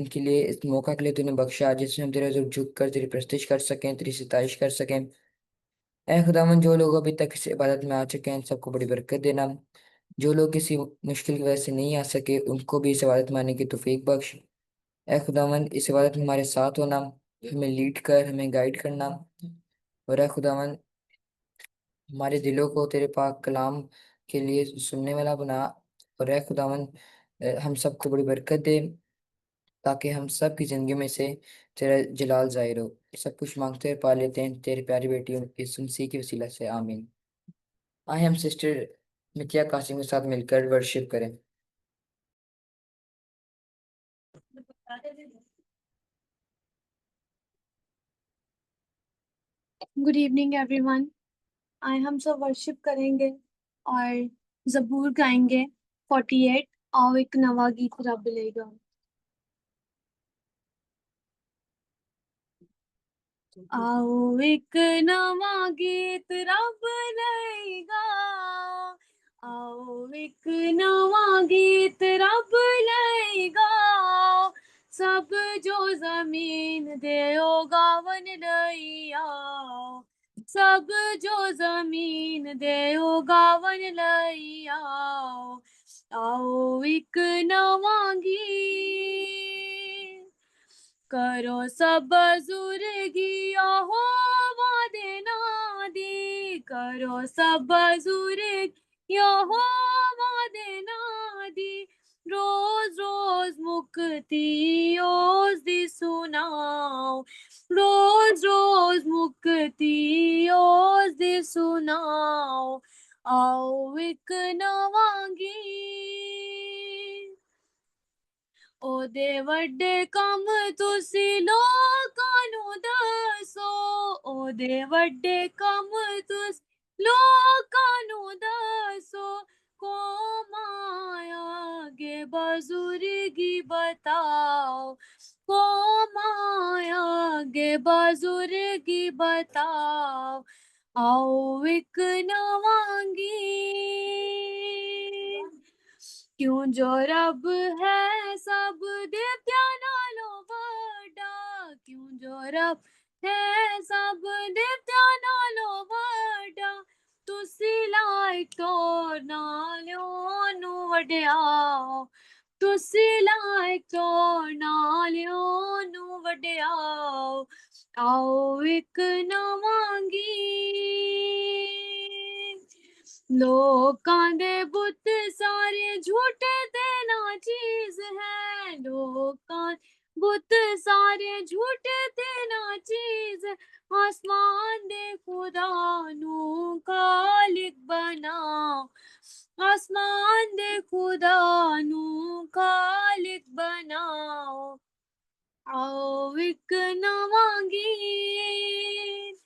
के लिए, इस मौका के लिए तूने बख्शा जिसमें हम तेरे हज़ूर झुक कर तेरी प्रस्तिश कर सकें, तेरी सितारिश कर सकें। ऐ खुदावन, जो लोग अभी तक इस इबादत में आ चुके हैं इन सबको बड़ी बरकत देना। जो लोग किसी मुश्किल की वजह से नहीं आ सके उनको भी इस इबादत में आने की तौफीक बख्श। ऐ खुदावन, इस इबादत में हमारे साथ होना, हमें लीड कर, हमें गाइड करना। और ऐ खुदावन, हमारे दिलों को तेरे पाक कलाम के लिए सुनने वाला बना। और ऐ खुदावन, हम सबको बड़ी बरकत दे, ताकि हम सब की जिंदगी में से तेरा जलाल जाहिर हो। सब कुछ मांगते हुए पा लेते हैं तेरी प्यारी बेटी यीशु मसीह की वसीला से, आमीन। आए हम सिस्टर मितिया कासिम के साथ मिलकर वर्शिप करें। Good evening everyone. आज हम सब वर्शिप करेंगे और जबूर गाएंगे 48। आओ एक नवा गीत रब लेगा। आओ एक नवा गीत रब लेगा। आओ एक नवा गीत रब लेगा। सब जो जमीन दे ओ गावन लई आओ। सब जो जमीन दे ओ गावन लई आओ। आओ एक नवा गीत करो सब बुजुर्गी हो वादे नादी। करो सब बुजुर्ग हो वादे नादी। रोज रोज मुक्ति ओस दी सुनाओ। रोज रोज मुक्ति ओस दी सुनाओ। आओ एक नवा गीत ओदे वड्डे कम तुसी लोकां नू दसो। ओदे वड्डे कम तुस लोकां नू दसो। माया गे बुजुर्गी बताओ। माया गे बुजुर्गी बताओ। आओ एक नवा गीत क्यों जो रब है सब देवत्या नालों वड्डा। क्यों जो रब है सब देवत्या नालों वड्डा। तुसी लायक तो नालों नू वड्याओ। तुसी लायक तो नालों नू वड्याओ। आओ एक नवा गीत लोकां दे बुत सारे झूठे ते ना चीज है। लोकां बुत सारे झूठे ते ना चीज। आसमान दे खुदा नू खालिक बनाओ। आसमान दे खुदा नू खालिक बनाओ। आओ एक नवा गीत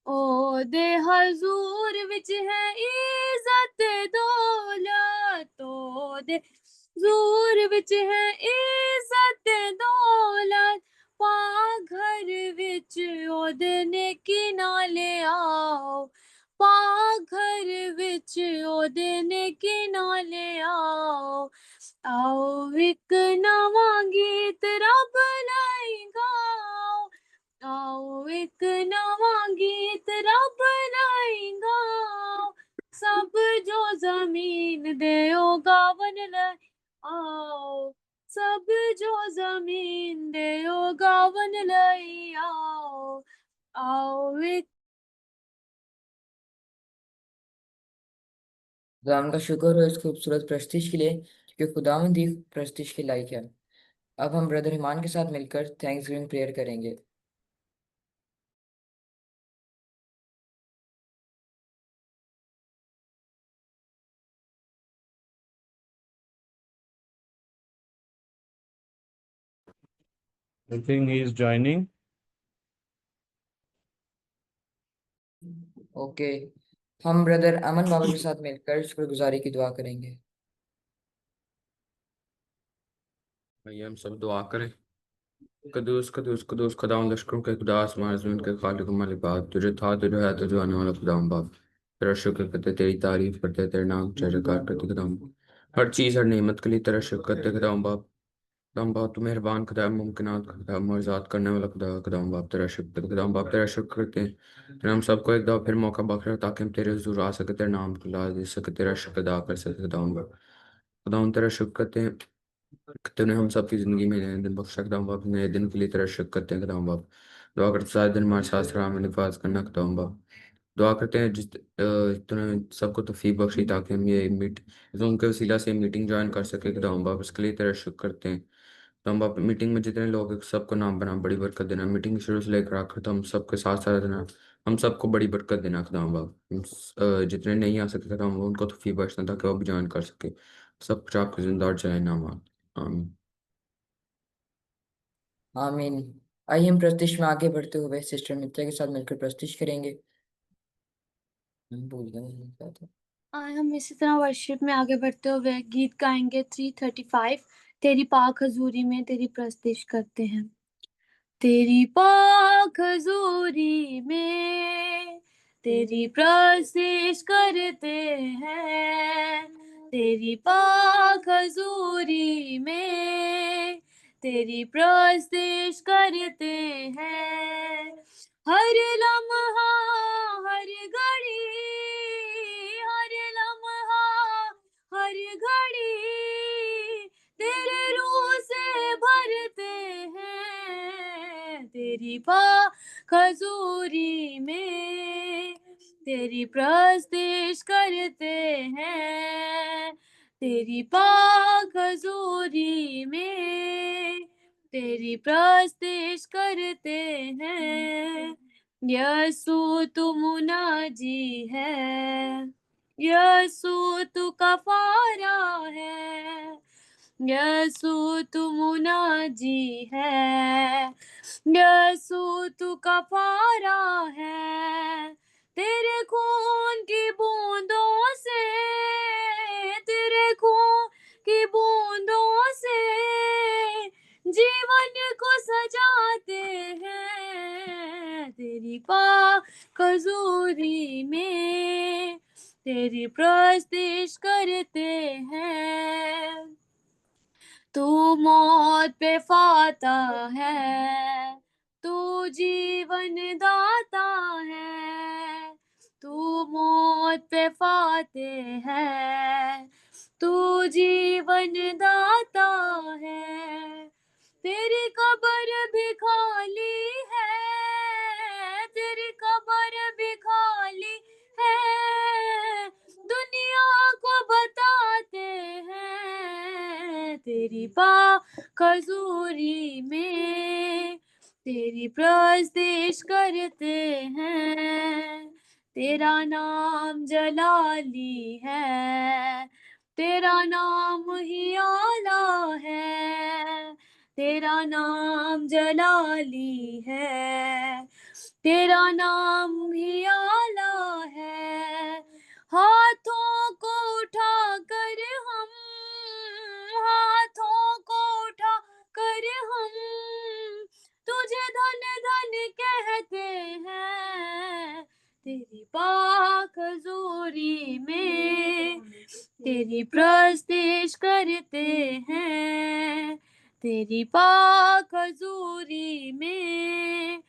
ओदे हजूर विच है इज्जत दौलत। ओदे हजूर विच है इज्जत दौलत। पाक घर विच ओदे नेकी नाले आओ। पाक घर विच ओदे नेकी नाले आओ। आओ एक नवा गीत रब लई गाओ। आओ एक नवा गीत रब लई गाओ। सब जो जमीन दे ओ गावन लई आओ। सब जो जमीन दे ओ गावन लई आओ। आओ एक खुदावन का शुक्र हो इस खूबसूरत प्रस्तिश के लिए, क्योंकि खुदावन ही प्रस्तिश के लायक है। अब हम ब्रदर ईमान के साथ मिलकर थैंक्स गिविंग प्रेयर करेंगे। I think he is joining. Okay, हम ब्रदर अमन बाबा के साथ मिलकर शुक्रगुजारी की दुआ करेंगे। भाई हम सब दुआ करें। कदूस कदूस कदूस खुदावंद लश्करों के खुदा आसमान ज़मीन के खालिक मालिक बाप तुझे था तुझे है तुझे आने वाला खुदावंद बाप तेरा शुक्र करते तेरी तारीफ करते तेरे नाम जयकार करते खुदावंद हर चीज़ हर नेमत के लिए तेरा शुक्र करते खुदावंद बाप खुदाम बाप तू मेहरबान खुदा, मुमकिनात का खुदा, मुआज़ात करने वाला खुदा। खुदाम बाप तेरा शुक्र, खुदाम बाप तेरा शुक्र करते हैं। तेरा हम सबको एक दफ़ा फिर मौका बख्शा ताकि हम तेरे हुजूर आ सके, तेरे नाम को ला दे सके, तेरा शुक्र अदा कर सके। खुदाम बाप, खुदाम तेरा शुक्र करते हैं कि तूने हम सब की ज़िंदगी में नए दिन बख्शा। खुदाम बाप नए दिन के लिए तेरा शुक्र करते हैं। खुदाम बाप दुआ करते सारे दिन हमारे साथ रहा, हमें हिफाज़त करना। खुदाम बाप दुआ करते हैं तूने सबको तौफीक बख्शी ताकि हम ये मीट जूम के वसीला से मीटिंग ज्वाइन कर सके। खुदाम बाप इसके लिए तेरा शुक्र करते हैं। तो हम बाप मीटिंग में जितने लोग हैं सबको नाम बना बड़ी बरकत देना। मीटिंग शुरू से लेकर आखिर तो हम सबके साथ साथ देना, हम सबको बड़ी बरकत देना। खुदाम बाप जितने नहीं आ सकते खुदाम उनको तौफीक बख्शना ताकि वो भी ज्वाइन कर सके। सब कुछ आपके जिंदा और चले नाम। आमीन। आमीन। आइए हम प्रस्तिश में आगे बढ़ते हुए सिस्टर नित्या के साथ मिलकर प्रस्तिश करेंगे। भूल गए क्या था। आज हम इसी तरह वर्शिप में आगे बढ़ते हुए गीत गाएंगे 335, तेरी पाक हजूरी में तेरी प्रस्तिश करते हैं। तेरी पाक हजूरी में तेरी प्रस्तिश करते हैं। तेरी पाक हजूरी में तेरी प्रस्तिश करते हैं। हर लम्हा हर घड़ी, हर लम्हा हर घड़ी तेरे रूह से भरते हैं। तेरी पाक हजूरी में तेरी प्रस्तिश करते हैं। तेरी पाक हजूरी में तेरी प्रस्तिश करते हैं। यसु तू मुनाजी है, यसु तू कफारा है, यसु तू मुनाजी है, यसु तू कफारा है। तेरे खून की बूंदों से, तेरे खून की बूंदों से जीवन को सजाते हैं। तेरी पाक हजूरी में तेरी प्रस्तिश करते हैं। तू मौत पे फाता है, तू जीवन दाता है। तू मौत पे फाते है, तू जीवन दाता है। तेरी कब्र भी खाली है, तेरी कब्र भी खाली है। दुनिया को बताते हैं तेरी पाक हजूरी में तेरी प्रस्तिश करते हैं। तेरा नाम जलाली है, तेरा नाम ही आला है। तेरा नाम जलाली है, तेरा नाम ही आला है। हाथों को उठा कर हम, हाथों को उठा कर हम तुझे धन धन कहते हैं। तेरी पाक हजूरी में तेरी प्रस्तिश करते हैं। तेरी पाक हजूरी में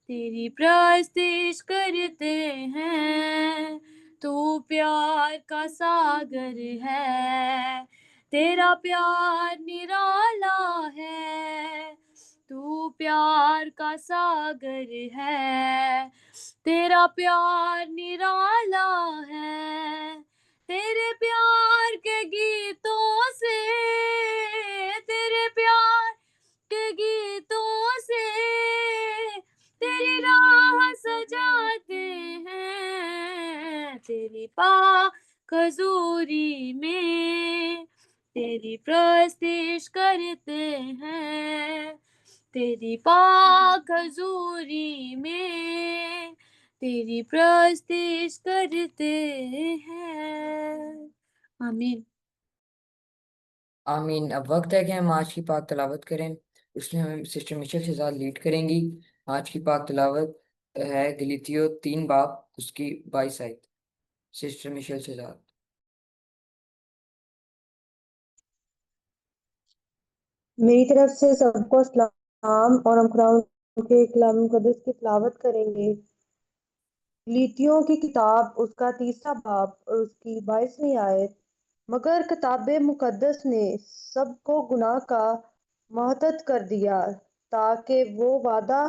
तेरी प्रस्तिश करते हैं। तू प्यार का सागर है, तेरा प्यार निराला है। तू प्यार का सागर है, तेरा प्यार निराला है। तेरे प्यार के गीतों से, तेरे प्यार के गीतों से तेरी राह सजाते हैं। तेरी पाक हजूरी में तेरी प्रस्तिश करते हैं। तेरी पाक हजूरी में तेरी प्रस्तिश करते हैं। आमीन। आमीन। अब वक्त है कि हम आज की पाक तलावत करें। उसमें हमें सिस्टर मिशेल शहजाद लीड करेंगी। आज की पाक तलावत है गलीतियो 3 बाब उसकी 22 आयत। Sister Michelle Shahzad. मेरी तरफ से सबको सलाम और हम खुदा के कलाम मुकद्दस की तिलावत करेंगे। गलीतियों की किताब उसका 3रा बाब और उसकी 22वीं आयत। मगर किताब मुकद्दस ने सबको गुनाह का मुअत्तद कर दिया ताकि वो वादा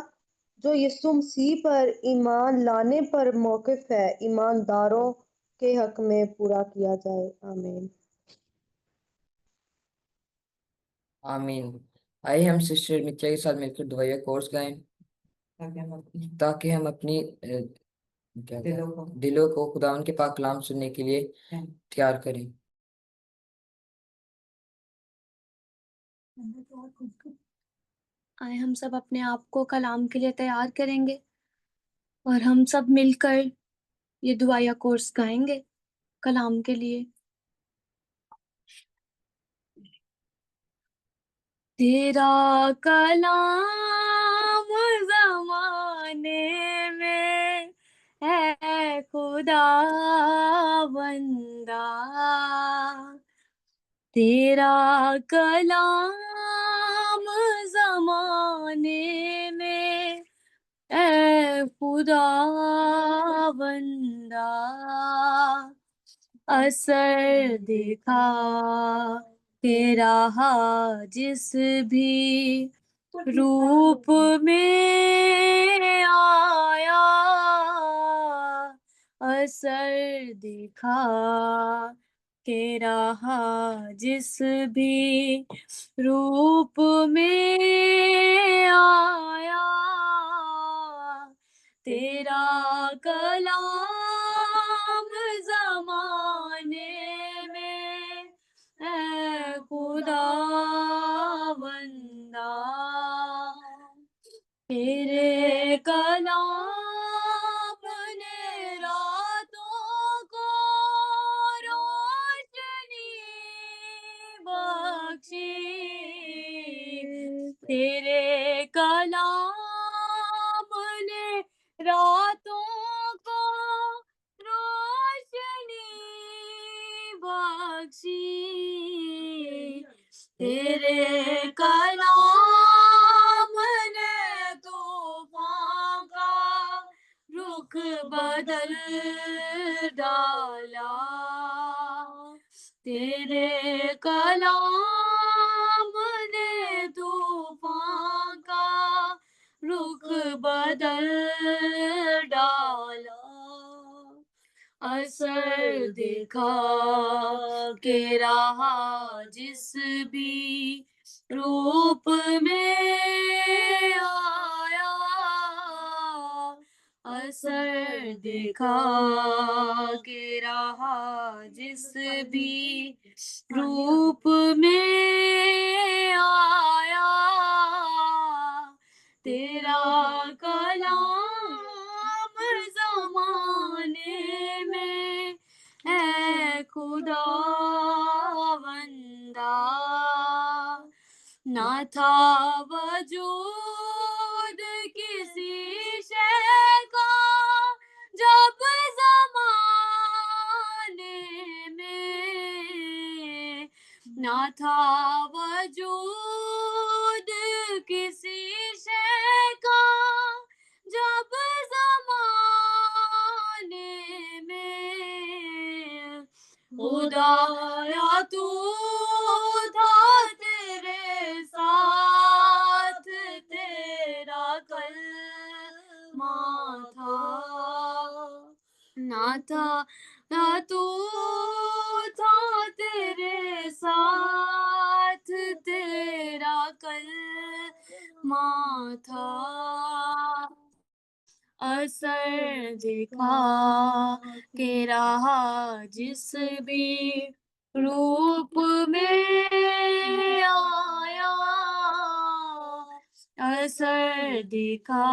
जो यीशु मसीह पर ईमान लाने पर मौक़ूफ़ है ईमानदारों के हक में पूरा किया जाए। आमीन। आमीन। आइए हम सिस्टर मित्या के साथ मिलकर दुआया कोर्स गाएं ताकि हम अपनी दिलों को खुदावन के पाक कलाम सुनने के लिए तैयार करें। आए हम सब अपने आप को कलाम के लिए तैयार करेंगे और हम सब मिलकर ये दुआया कोर्स गाएंगे कलाम के लिए। तेरा कलाम ज़माने में है खुदा बंदा, तेरा कलाम ज़माने में है खुदा बंदा, असर दिखा तेरा जिस भी रूप में आया, असर दिखा तेरा जिस भी रूप में आया, तेरा कलाम ज़माने में है खुदा बंदा, तेरे कलाम ने रातों को रोशनी बख्शी, तेरे कलाम ने रातों को रोशनी बख्शी, तेरे कलाम ने तूफान का रुख बदल डाला, तेरे कलाम ने तूफान का रुख बदल डाला, असर दिखा के रहा जिस भी रूप में आया, असर दिखा के रहा जिस भी रूप में आया, तेरा कलाम ज़माने में है खुदा बंदा, ना था वजूद किसी शय का जब ज़माने में, ना था वजूद किसी शय का जब ज़माने में, खुदाया तू था तेरे साथ, तेरा कलमा था, ना था ना तू था तेरे साथ, तेरा कलमा था, असर दिखा के रहा जिस भी रूप में आया, असर दिखा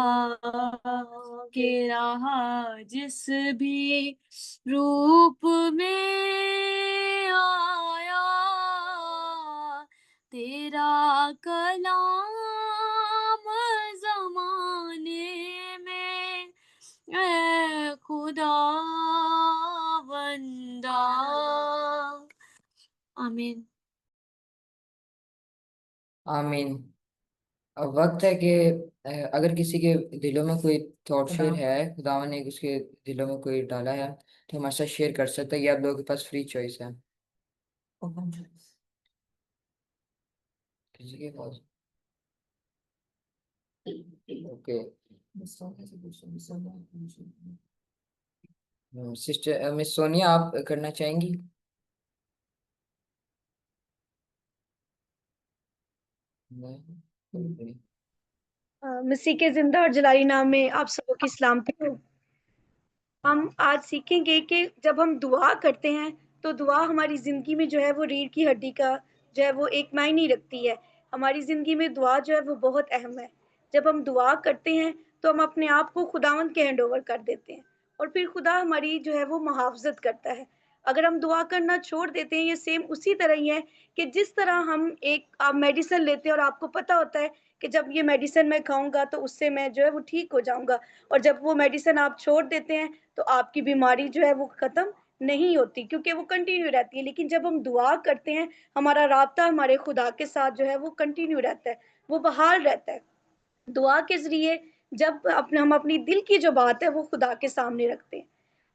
के रहा जिस भी रूप में आया, तेरा कलाम ज़माने में है खुदा बंदा। आमीन। आमीन। अब वक्त है कि अगर किसी के दिलों में कोई थॉट शेयर है, खुदा ने उसके दिलों में कोई डाला है, तो हमारे साथ शेयर कर सकता है। ये आप लोगों के पास फ्री चॉइस है। किसी के पास? ओके। सिस्टर मिस सोनिया, आप करना चाहेंगी? नहीं। मसीह के जिंदा और जलाली नाम में आप सबको की सलामती हो। हम आज सीखेंगे कि जब हम दुआ करते हैं तो दुआ हमारी ज़िंदगी में जो है वो रीढ़ की हड्डी का जो है वो एक मायने रखती है। हमारी ज़िंदगी में दुआ जो है वो बहुत अहम है। जब हम दुआ करते हैं तो हम अपने आप को खुदावंद के हैंडओवर कर देते हैं और फिर खुदा हमारी जो है वो मुहाफ़ज़त करता है। अगर हम दुआ करना छोड़ देते हैं, ये सेम उसी तरह ही है कि जिस तरह हम एक आप मेडिसिन लेते हैं और आपको पता होता है कि जब ये मेडिसिन मैं खाऊँगा तो उससे मैं जो है वो ठीक हो जाऊँगा, और जब वो मेडिसिन आप छोड़ देते हैं तो आपकी बीमारी जो है वो ख़त्म नहीं होती, क्योंकि वो कंटिन्यू रहती है। लेकिन जब हम दुआ करते हैं, हमारा राब्ता हमारे खुदा के साथ जो है वो कंटिन्यू रहता है, वो बहाल रहता है। दुआ के ज़रिए जब अपने हम अपनी दिल की जो बात है वो खुदा के सामने रखते हैं,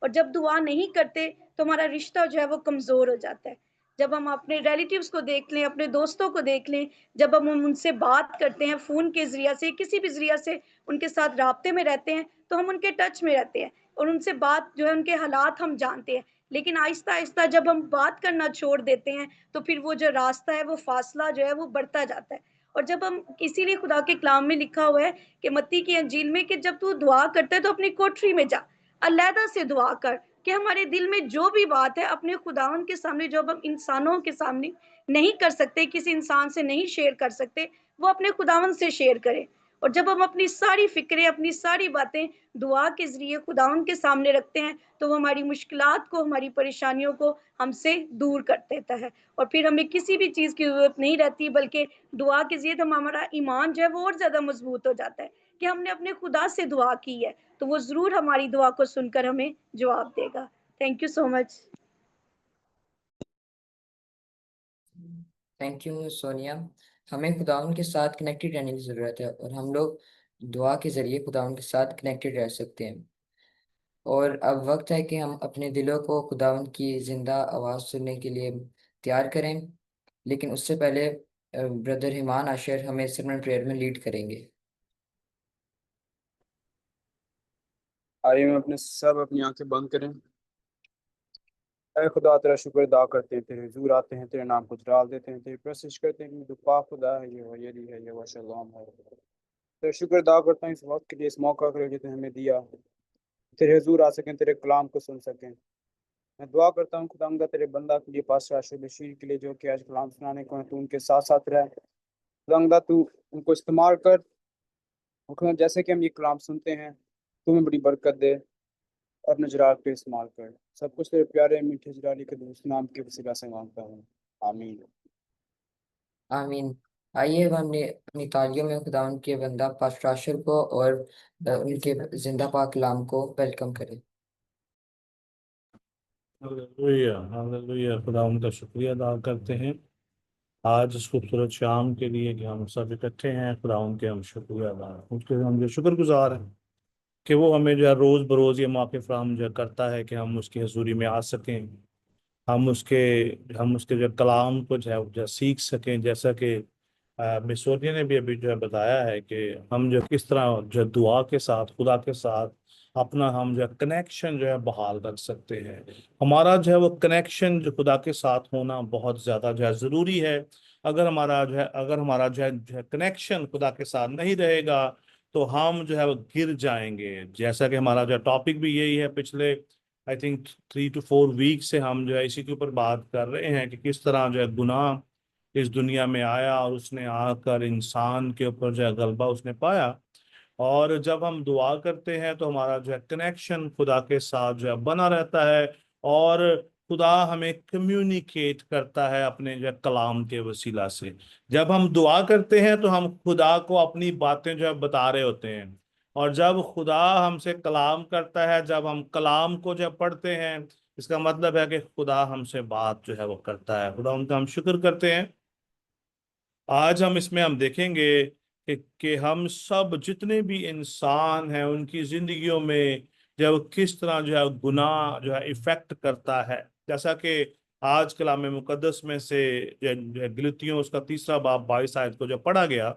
और जब दुआ नहीं करते तो हमारा रिश्ता जो है वो कमज़ोर हो जाता है। जब हम अपने रिलेटिव्स को देख लें, अपने दोस्तों को देख लें, जब हम उनसे बात करते हैं फ़ोन के ज़रिया से, किसी भी ज़रिया से उनके साथ राब्ते में रहते हैं, तो हम उनके टच में रहते हैं और उनसे बात जो है उनके हालात हम जानते हैं। लेकिन आहिस्ता-आहिस्ता जब हम बात करना छोड़ देते हैं, तो फिर वो जो रास्ता है, वो फ़ासला जो है वो बढ़ता जाता है। और जब हम इसीलिए खुदा के कलाम में लिखा हुआ है कि मत्ती की अंजील में कि जब तू दुआ करता है तो अपनी कोठरी में जा, अलहदा से दुआ कर, कि हमारे दिल में जो भी बात है अपने खुदावंद के सामने, जो अब हम इंसानों के सामने नहीं कर सकते, किसी इंसान से नहीं शेयर कर सकते, वो अपने खुदावंद से शेयर करें। और जब हम अपनी सारी फ़िक्रें, अपनी सारी बातें दुआ के ज़रिए खुदावंद के सामने रखते हैं, तो वो हमारी मुश्किलात को, हमारी परेशानियों को हमसे दूर कर देता है। और फिर हमें किसी भी चीज़ की ज़रूरत नहीं रहती, बल्कि दुआ के ज़रिए तो हमारा ईमान जो है वो और ज़्यादा मज़बूत हो जाता है कि हमने अपने खुदा से दुआ की है, तो वो ज़रूर हमारी दुआ को सुनकर हमें जवाब देगा। Thank you so much. Thank you Sonia. हमें खुदावंद के साथ कनेक्टेड रहने की ज़रूरत है, और हम लोग दुआ के ज़रिए खुदावंद के साथ कनेक्टेड रह सकते हैं। और अब वक्त है कि हम अपने दिलों को खुदावंद की जिंदा आवाज़ सुनने के लिए तैयार करें। लेकिन उससे पहले ब्रदर हिमान आशर हमें सिमरन प्रेयर में लीड करेंगे। आइए हम अपनी आंखें बंद करें। ऐ खुदा, तेरा शुक्र अदा करते हैं, तेरे हुजूर आते हैं, तेरे नाम को जलाल देते हैं, तेरी प्रशंसा करते हैं कि तू पाक खुदा है, ये वही है, ये वह शलोम है। तेरा शुक्र अदा करता हूँ इस वक्त के लिए, इस मौका के लिए जो तूने हमें दिया, तेरे हुजूर आ सकें, तेरे कलाम को सुन सकें। मैं दुआ करता हूँ खुदावंद तेरे बंदा के लिए, पास राशि बशीर के लिए, जो कि आज कलाम सुनाने को है, तू उनके साथ साथ रहे खुदावंद, तू उनको इस्तेमाल कर। और खुदा, जैसे कि हम ये कलाम सुनते हैं, तुम्हें बड़ी बरकत दे और नजरात पे इस्तेमाल कर। सब कुछ तेरे प्यारे मीठे जलाली के दूसरे नाम के वसीला से मांगता हूँ, आमीन। आमीन। आइए अब हमने अपनी तालियों में खुदावंद के बंदा पास्टर आशर को और उनके जिंदा पाक कलाम को वेलकम करें। Hallelujah, hallelujah. खुदा उनका शुक्रिया अदा करते हैं आज इस खूबसूरत शाम के लिए कि हम सब इकट्ठे हैं। खुदा उनके हम शुक्रिया अदा, उसके हम जो शुक्रगुजार हैं कि वो हमें जो है रोज़ बरोज़ ये मौके फराहम जो करता है कि हम उसकी हजूरी में आ सकें, हम उसके हम उसके जो कलाम को जो सीख सकें। जैसा कि मिसोनिया ने भी अभी जो है बताया है कि हम जो किस तरह जो दुआ के साथ खुदा के साथ अपना हम जो कनेक्शन जो है बहाल रख सकते हैं। हमारा जो है वो कनेक्शन जो खुदा के साथ होना बहुत ज़्यादा जो है ज़रूरी है। अगर हमारा जो है कनेक्शन खुदा के साथ नहीं रहेगा तो हम जो है वो गिर जाएंगे। जैसा कि हमारा जो टॉपिक भी यही है, पिछले आई थिंक 3 to 4 वीक से हम जो है इसी के ऊपर बात कर रहे हैं कि किस तरह जो है गुनाह इस दुनिया में आया और उसने आकर इंसान के ऊपर जो है गलबा उसने पाया। और जब हम दुआ करते हैं तो हमारा जो है कनेक्शन खुदा के साथ जो है बना रहता है, और खुदा हमें कम्युनिकेट करता है अपने जो है कलाम के वसीला से। जब हम दुआ करते हैं तो हम खुदा को अपनी बातें जो है बता रहे होते हैं, और जब खुदा हमसे कलाम करता है, जब हम कलाम को जब पढ़ते हैं, इसका मतलब है कि खुदा हमसे बात जो है वो करता है। खुदा उनका हम शुक्र करते हैं आज हम इसमें हम देखेंगे कि हम सब जितने भी इंसान हैं उनकी जिंदगियों में जो है किस तरह जो है गुनाह जो है इफेक्ट करता है। जैसा कि आज कलाम मुकद्दस में से जो है गलतियों उसका 3 बाब 22 आयत को जो पढ़ा गया,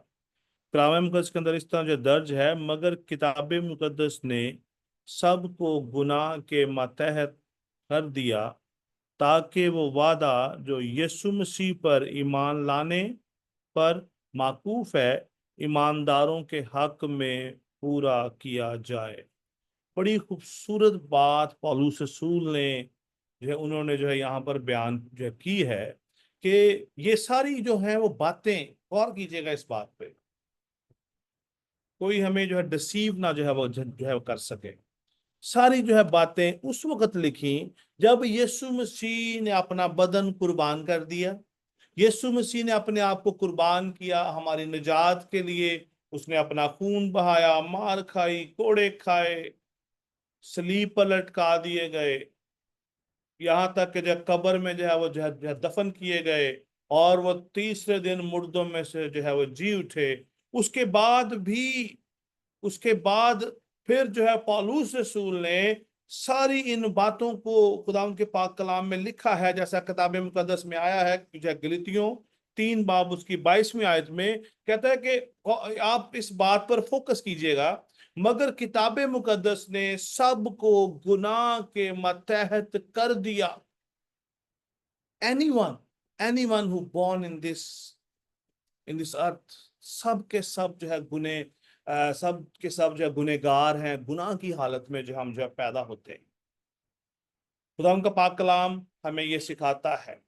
कलाम मुकद्दस के अंदर इस तरह जो दर्ज है, मगर किताब मुकद्दस ने सबको गुनाह के मातहत कर दिया ताकि वो वादा जो यीशु मसीह पर ईमान लाने पर माकूफ है, ईमानदारों के हक में पूरा किया जाए। बड़ी खूबसूरत बात पौलुस रसूल ने जो है उन्होंने जो है यहाँ पर बयान जो है की है कि ये सारी जो है वो बातें, गौर कीजिएगा इस बात पे, कोई हमें जो है डिसीव ना जो है वो कर सके। सारी जो है बातें उस वक्त लिखी जब यीशु मसीह ने अपना बदन कुर्बान कर दिया, यीशु मसीह ने अपने आप को कुर्बान किया हमारी निजात के लिए। उसने अपना खून बहाया, मार खाई, कोड़े खाए, सलीब पर लटका दिए गए, यहाँ तक कि जब कब्र में जो है वो जो है दफन किए गए, और वो तीसरे दिन मुर्दों में से जो है वो जी उठे। उसके बाद भी, उसके बाद फिर जो है पौलुस रसूल ने सारी इन बातों को खुदा के पाक कलाम में लिखा है। जैसा किताब मुकद्दस में आया है जो है गलतियों 3 बाब उसकी 22वीं आयत में कहता है कि आप इस बात पर फोकस कीजिएगा, मगर किताब मुकद्दस ने सबको गुनाह के मतहत कर दिया। Anyone anyone who born in this earth, सब के सब जो है सब के सब जो है गुनहगार हैं, गुनाह की हालत में जो हम जो है पैदा होते हैं। खुदा का पाक कलाम हमें ये सिखाता है।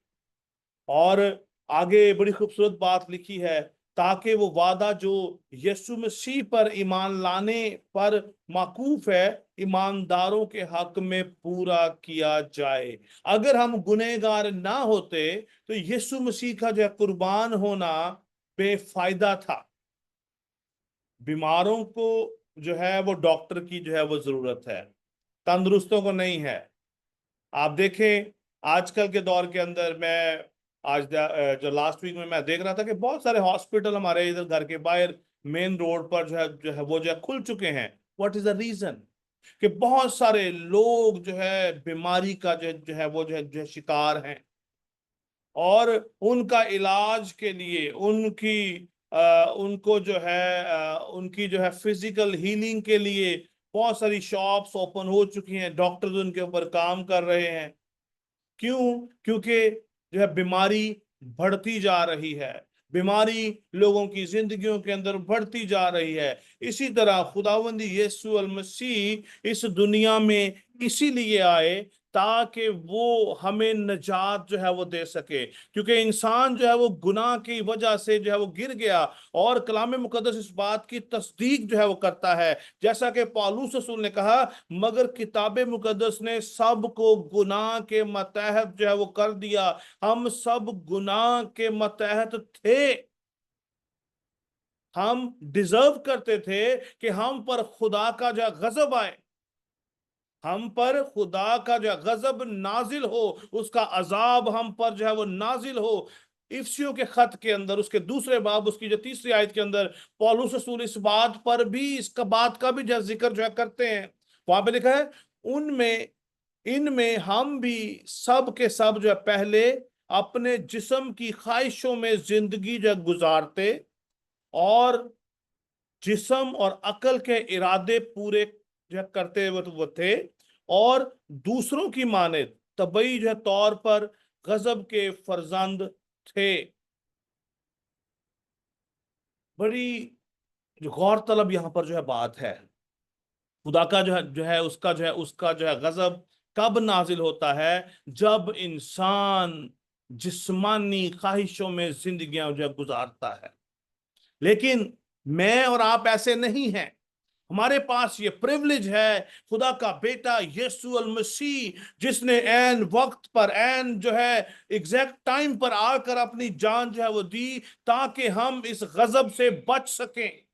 और आगे बड़ी खूबसूरत बात लिखी है, ताकि वो वादा जो यीशु मसीह पर ईमान लाने पर माकूफ है, ईमानदारों के हक में पूरा किया जाए। अगर हम गुनहगार ना होते तो यीशु मसीह का जो है कुर्बान होना बेफायदा था। बीमारों को जो है वो डॉक्टर की जो है वो जरूरत है, तंदुरुस्तों को नहीं है। आप देखें आजकल के दौर के अंदर, मैं जो लास्ट वीक में मैं देख रहा था कि बहुत सारे हॉस्पिटल हमारे इधर घर के बाहर मेन रोड पर जो है खुल चुके हैं। What is the reason? कि बहुत सारे लोग जो है बीमारी का जो है शिकार हैं, और उनका इलाज के लिए उनको जो है उनकी जो है फिजिकल हीलिंग के लिए बहुत सारी शॉप्स ओपन हो चुकी हैं, डॉक्टर्स उनके ऊपर काम कर रहे हैं। क्यों? क्योंकि जो है बीमारी बढ़ती जा रही है, बीमारी लोगों की जिंदगियों के अंदर बढ़ती जा रही है। इसी तरह खुदावंद यीशु अल मसीह इस दुनिया में इसीलिए आए ताकि वो हमें निजात जो है वो दे सके, क्योंकि इंसान जो है वो गुनाह की वजह से जो है वो गिर गया। और कलाम मुकद्दस इस बात की तस्दीक जो है वो करता है, जैसा कि पौलुस रसूल ने कहा, मगर किताब मुकद्दस ने सबको गुनाह के मतहत जो है वो कर दिया। हम सब गुनाह के मतहत थे, हम डिजर्व करते थे कि हम पर खुदा का जो गजब आए, हम पर खुदा का जो गजब नाजिल हो, उसका अजाब हम पर जो है वो नाजिल हो। इफ्सियों के खत के अंदर उसके 2 बाब उसकी जो 3री आयत के अंदर पौलुस रसूल इस बात पर भी, इसका बात का भी जो जिक्र जो है करते हैं। वहां पे लिखा है, उनमें इनमें हम भी सब के सब जो है पहले अपने जिस्म की ख्वाहिशों में जिंदगी जो गुजारते, और जिस्म और अकल के इरादे पूरे जो करते हुए वो थे, और दूसरों की माने तबई जो है तौर पर गजब के फर्जंद थे। बड़ी जो गौर तलब यहाँ पर जो है बात है, खुदा का उसका जो है गजब कब नाजिल होता है? जब इंसान जिस्मानी ख्वाहिशों में जिंदगियां जो है गुजारता है। लेकिन मैं और आप ऐसे नहीं हैं। हमारे पास ये प्रिविलेज है, खुदा का बेटा यीशु अल मसीह, जिसने एन वक्त पर, एन जो है एग्जैक्ट टाइम पर आकर अपनी जान जो है वो दी, ताकि हम इस गजब से बच सकें।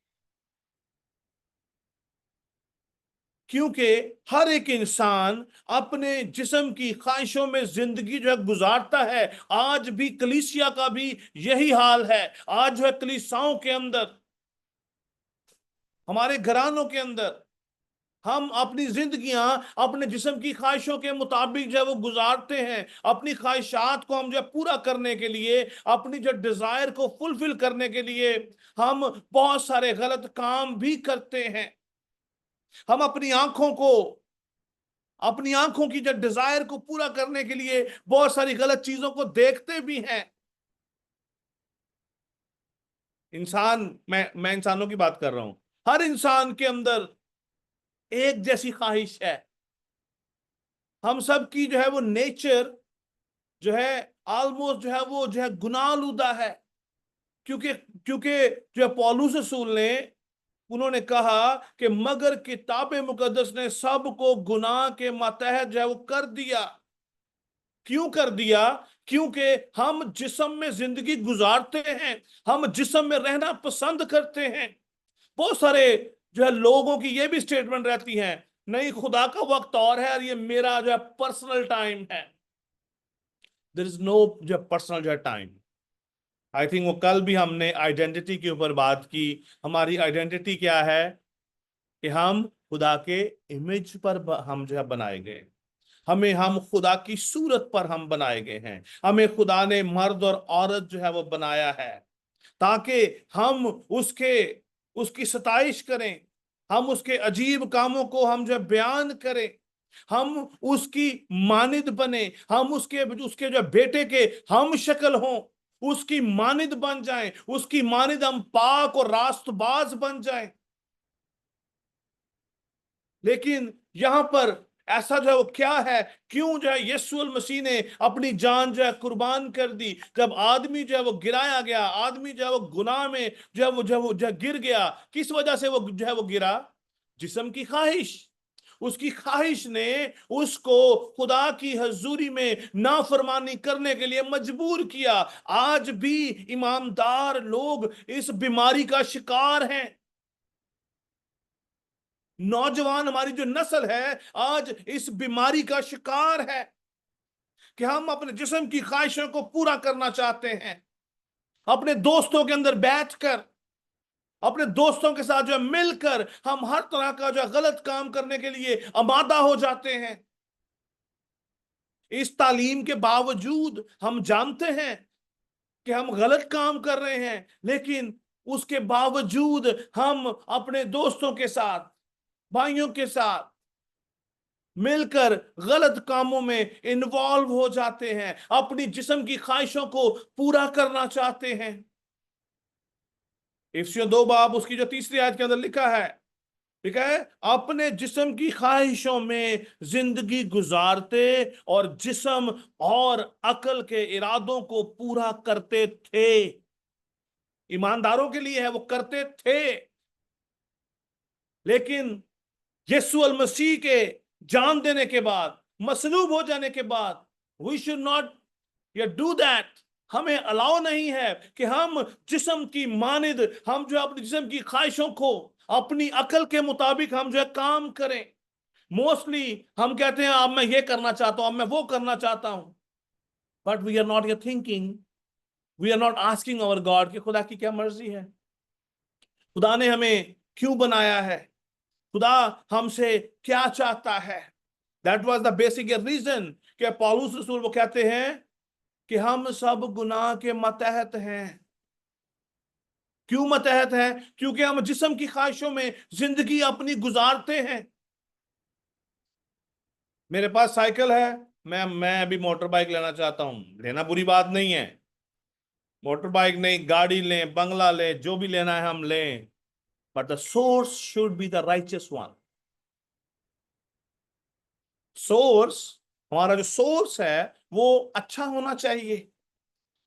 क्योंकि हर एक इंसान अपने जिस्म की ख्वाहिशों में जिंदगी जो है गुजारता है। आज भी कलीसिया का भी यही हाल है। आज जो है कलीसियाओं के अंदर, हमारे घरानों के अंदर हम अपनी जिंदगियां अपने जिस्म की ख्वाहिशों के मुताबिक जो है वो गुजारते हैं। अपनी ख्वाहिशात को हम जो है पूरा करने के लिए, अपनी जो डिजायर को फुलफिल करने के लिए हम बहुत सारे गलत काम भी करते हैं। हम अपनी आंखों की जो डिजायर को पूरा करने के लिए बहुत सारी गलत चीजों को देखते भी हैं। मैं इंसानों की बात कर रहा हूं। हर इंसान के अंदर एक जैसी ख्वाहिश है। हम सब की जो है वो नेचर जो है ऑलमोस्ट जो है वो जो है गुनाहलूदा है। क्योंकि क्योंकि जो है पौलुस रसूल ने उन्होंने कहा कि मगर किताब मुकद्दस ने सबको गुनाह के मातहत जो है वो कर दिया। क्यों कर दिया? क्योंकि हम जिस्म में जिंदगी गुजारते हैं, हम जिस्म में रहना पसंद करते हैं। बहुत सारे जो है लोगों की ये भी स्टेटमेंट रहती है, नहीं खुदा का वक्त और है और ये मेरा जो है पर्सनल टाइम है। देयर इज नो जो पर्सनल जो टाइम। आई थिंक वो कल भी हमने आइडेंटिटी के ऊपर बात की। हमारी आइडेंटिटी क्या है? कि हम खुदा के इमेज पर हम जो है बनाए गए। हम खुदा की सूरत पर हम बनाए गए हैं। हमें खुदा ने मर्द और औरत जो है वो बनाया है ताकि हम उसकी सताइश करें, हम उसके अजीब कामों को हम जो बयान करें, हम उसकी मानिद बने, हम उसके जो बेटे के हम शक्ल हों, उसकी मानिद बन जाएं, उसकी मानिद हम पाक और रास्तबाज बन जाएं। लेकिन यहां पर ऐसा जो है वो क्या है? क्यों जो है यीशु मसीह ने अपनी जान जो है कुर्बान कर दी? जब आदमी जो है वो गिराया गया, आदमी जो है वो गुनाह में जो है गिर गया। किस वजह से वो जो है वो गिरा? जिस्म की ख्वाहिश। उसकी ख्वाहिश ने उसको खुदा की हजूरी में नाफरमानी करने के लिए मजबूर किया। आज भी ईमानदार लोग इस बीमारी का शिकार हैं। नौजवान, हमारी जो नस्ल है आज इस बीमारी का शिकार है कि हम अपने जिस्म की ख्वाहिशों को पूरा करना चाहते हैं। अपने दोस्तों के अंदर बैठकर, अपने दोस्तों के साथ जो है मिलकर हम हर तरह का जो है गलत काम करने के लिए आमादा हो जाते हैं। इस तालीम के बावजूद हम जानते हैं कि हम गलत काम कर रहे हैं, लेकिन उसके बावजूद हम अपने दोस्तों के साथ, भाइयों के साथ मिलकर गलत कामों में इन्वॉल्व हो जाते हैं, अपनी जिस्म की ख्वाहिशों को पूरा करना चाहते हैं। इफिसियों 2 बाब उसकी जो 3री आयत के अंदर लिखा है अपने जिस्म की ख्वाहिशों में जिंदगी गुजारते और जिस्म और अकल के इरादों को पूरा करते थे। ईमानदारों के लिए है, वो करते थे। लेकिन यीशु अल मसीह के जान देने के बाद, मसलूब हो जाने के बाद, we should not do that. हमें अलाउ नहीं है कि हम जिस्म की मानिद, हम जो अपनी जिस्म की ख्वाहिशों को अपनी अकल के मुताबिक हम जो है काम करें। मोस्टली हम कहते हैं अब मैं ये करना चाहता हूं, अब मैं वो करना चाहता हूं, but we are not thinking, we are not asking our God कि खुदा की क्या मर्जी है, खुदा ने हमें क्यों बनाया है, खुदा हमसे क्या चाहता है। That was the basic reason कि पौलुस रसूल वो कहते हैं कि हम सब गुनाह के मतहत हैं। क्यों मतहत हैं? क्योंकि हम जिस्म की ख्वाहिशों में जिंदगी अपनी गुजारते हैं। मेरे पास साइकिल है, मैं अभी मोटर बाइक लेना चाहता हूं। लेना बुरी बात नहीं है, मोटर बाइक नहीं, गाड़ी लें, बंगला लें, जो भी लेना है हम लें, but the source should be the righteous one. Source, हमारा जो सोर्स है वो अच्छा होना चाहिए।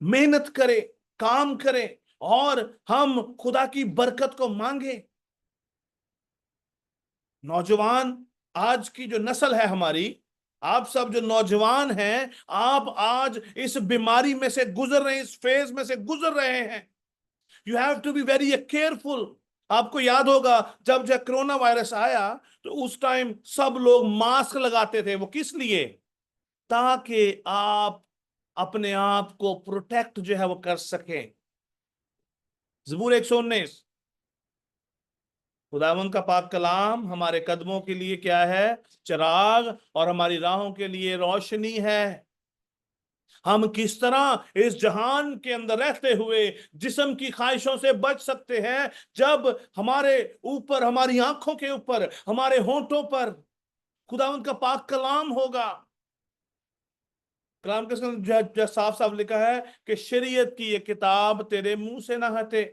मेहनत करें, काम करें और हम खुदा की बरकत को मांगे। नौजवान, आज की जो नस्ल है हमारी, आप सब जो नौजवान हैं, आप आज इस बीमारी में से गुजर रहे हैं, इस फेज में से गुजर रहे हैं। You have to be very careful आपको याद होगा जब जब कोरोना वायरस आया तो उस टाइम सब लोग मास्क लगाते थे। वो किस लिए? ताकि आप अपने आप को प्रोटेक्ट जो है वो कर सकें। ज़बूर 119, खुदावंद का पाक कलाम हमारे कदमों के लिए क्या है? चिराग, और हमारी राहों के लिए रोशनी है। हम किस तरह इस जहान के अंदर रहते हुए जिस्म की ख्वाहिशों से बच सकते हैं, जब हमारे ऊपर, हमारी आंखों के ऊपर, हमारे होंठों पर खुदावंद का पाक कलाम होगा। कलाम के अंदर साफ साफ लिखा है कि शरीयत की ये किताब तेरे मुंह से ना हटे,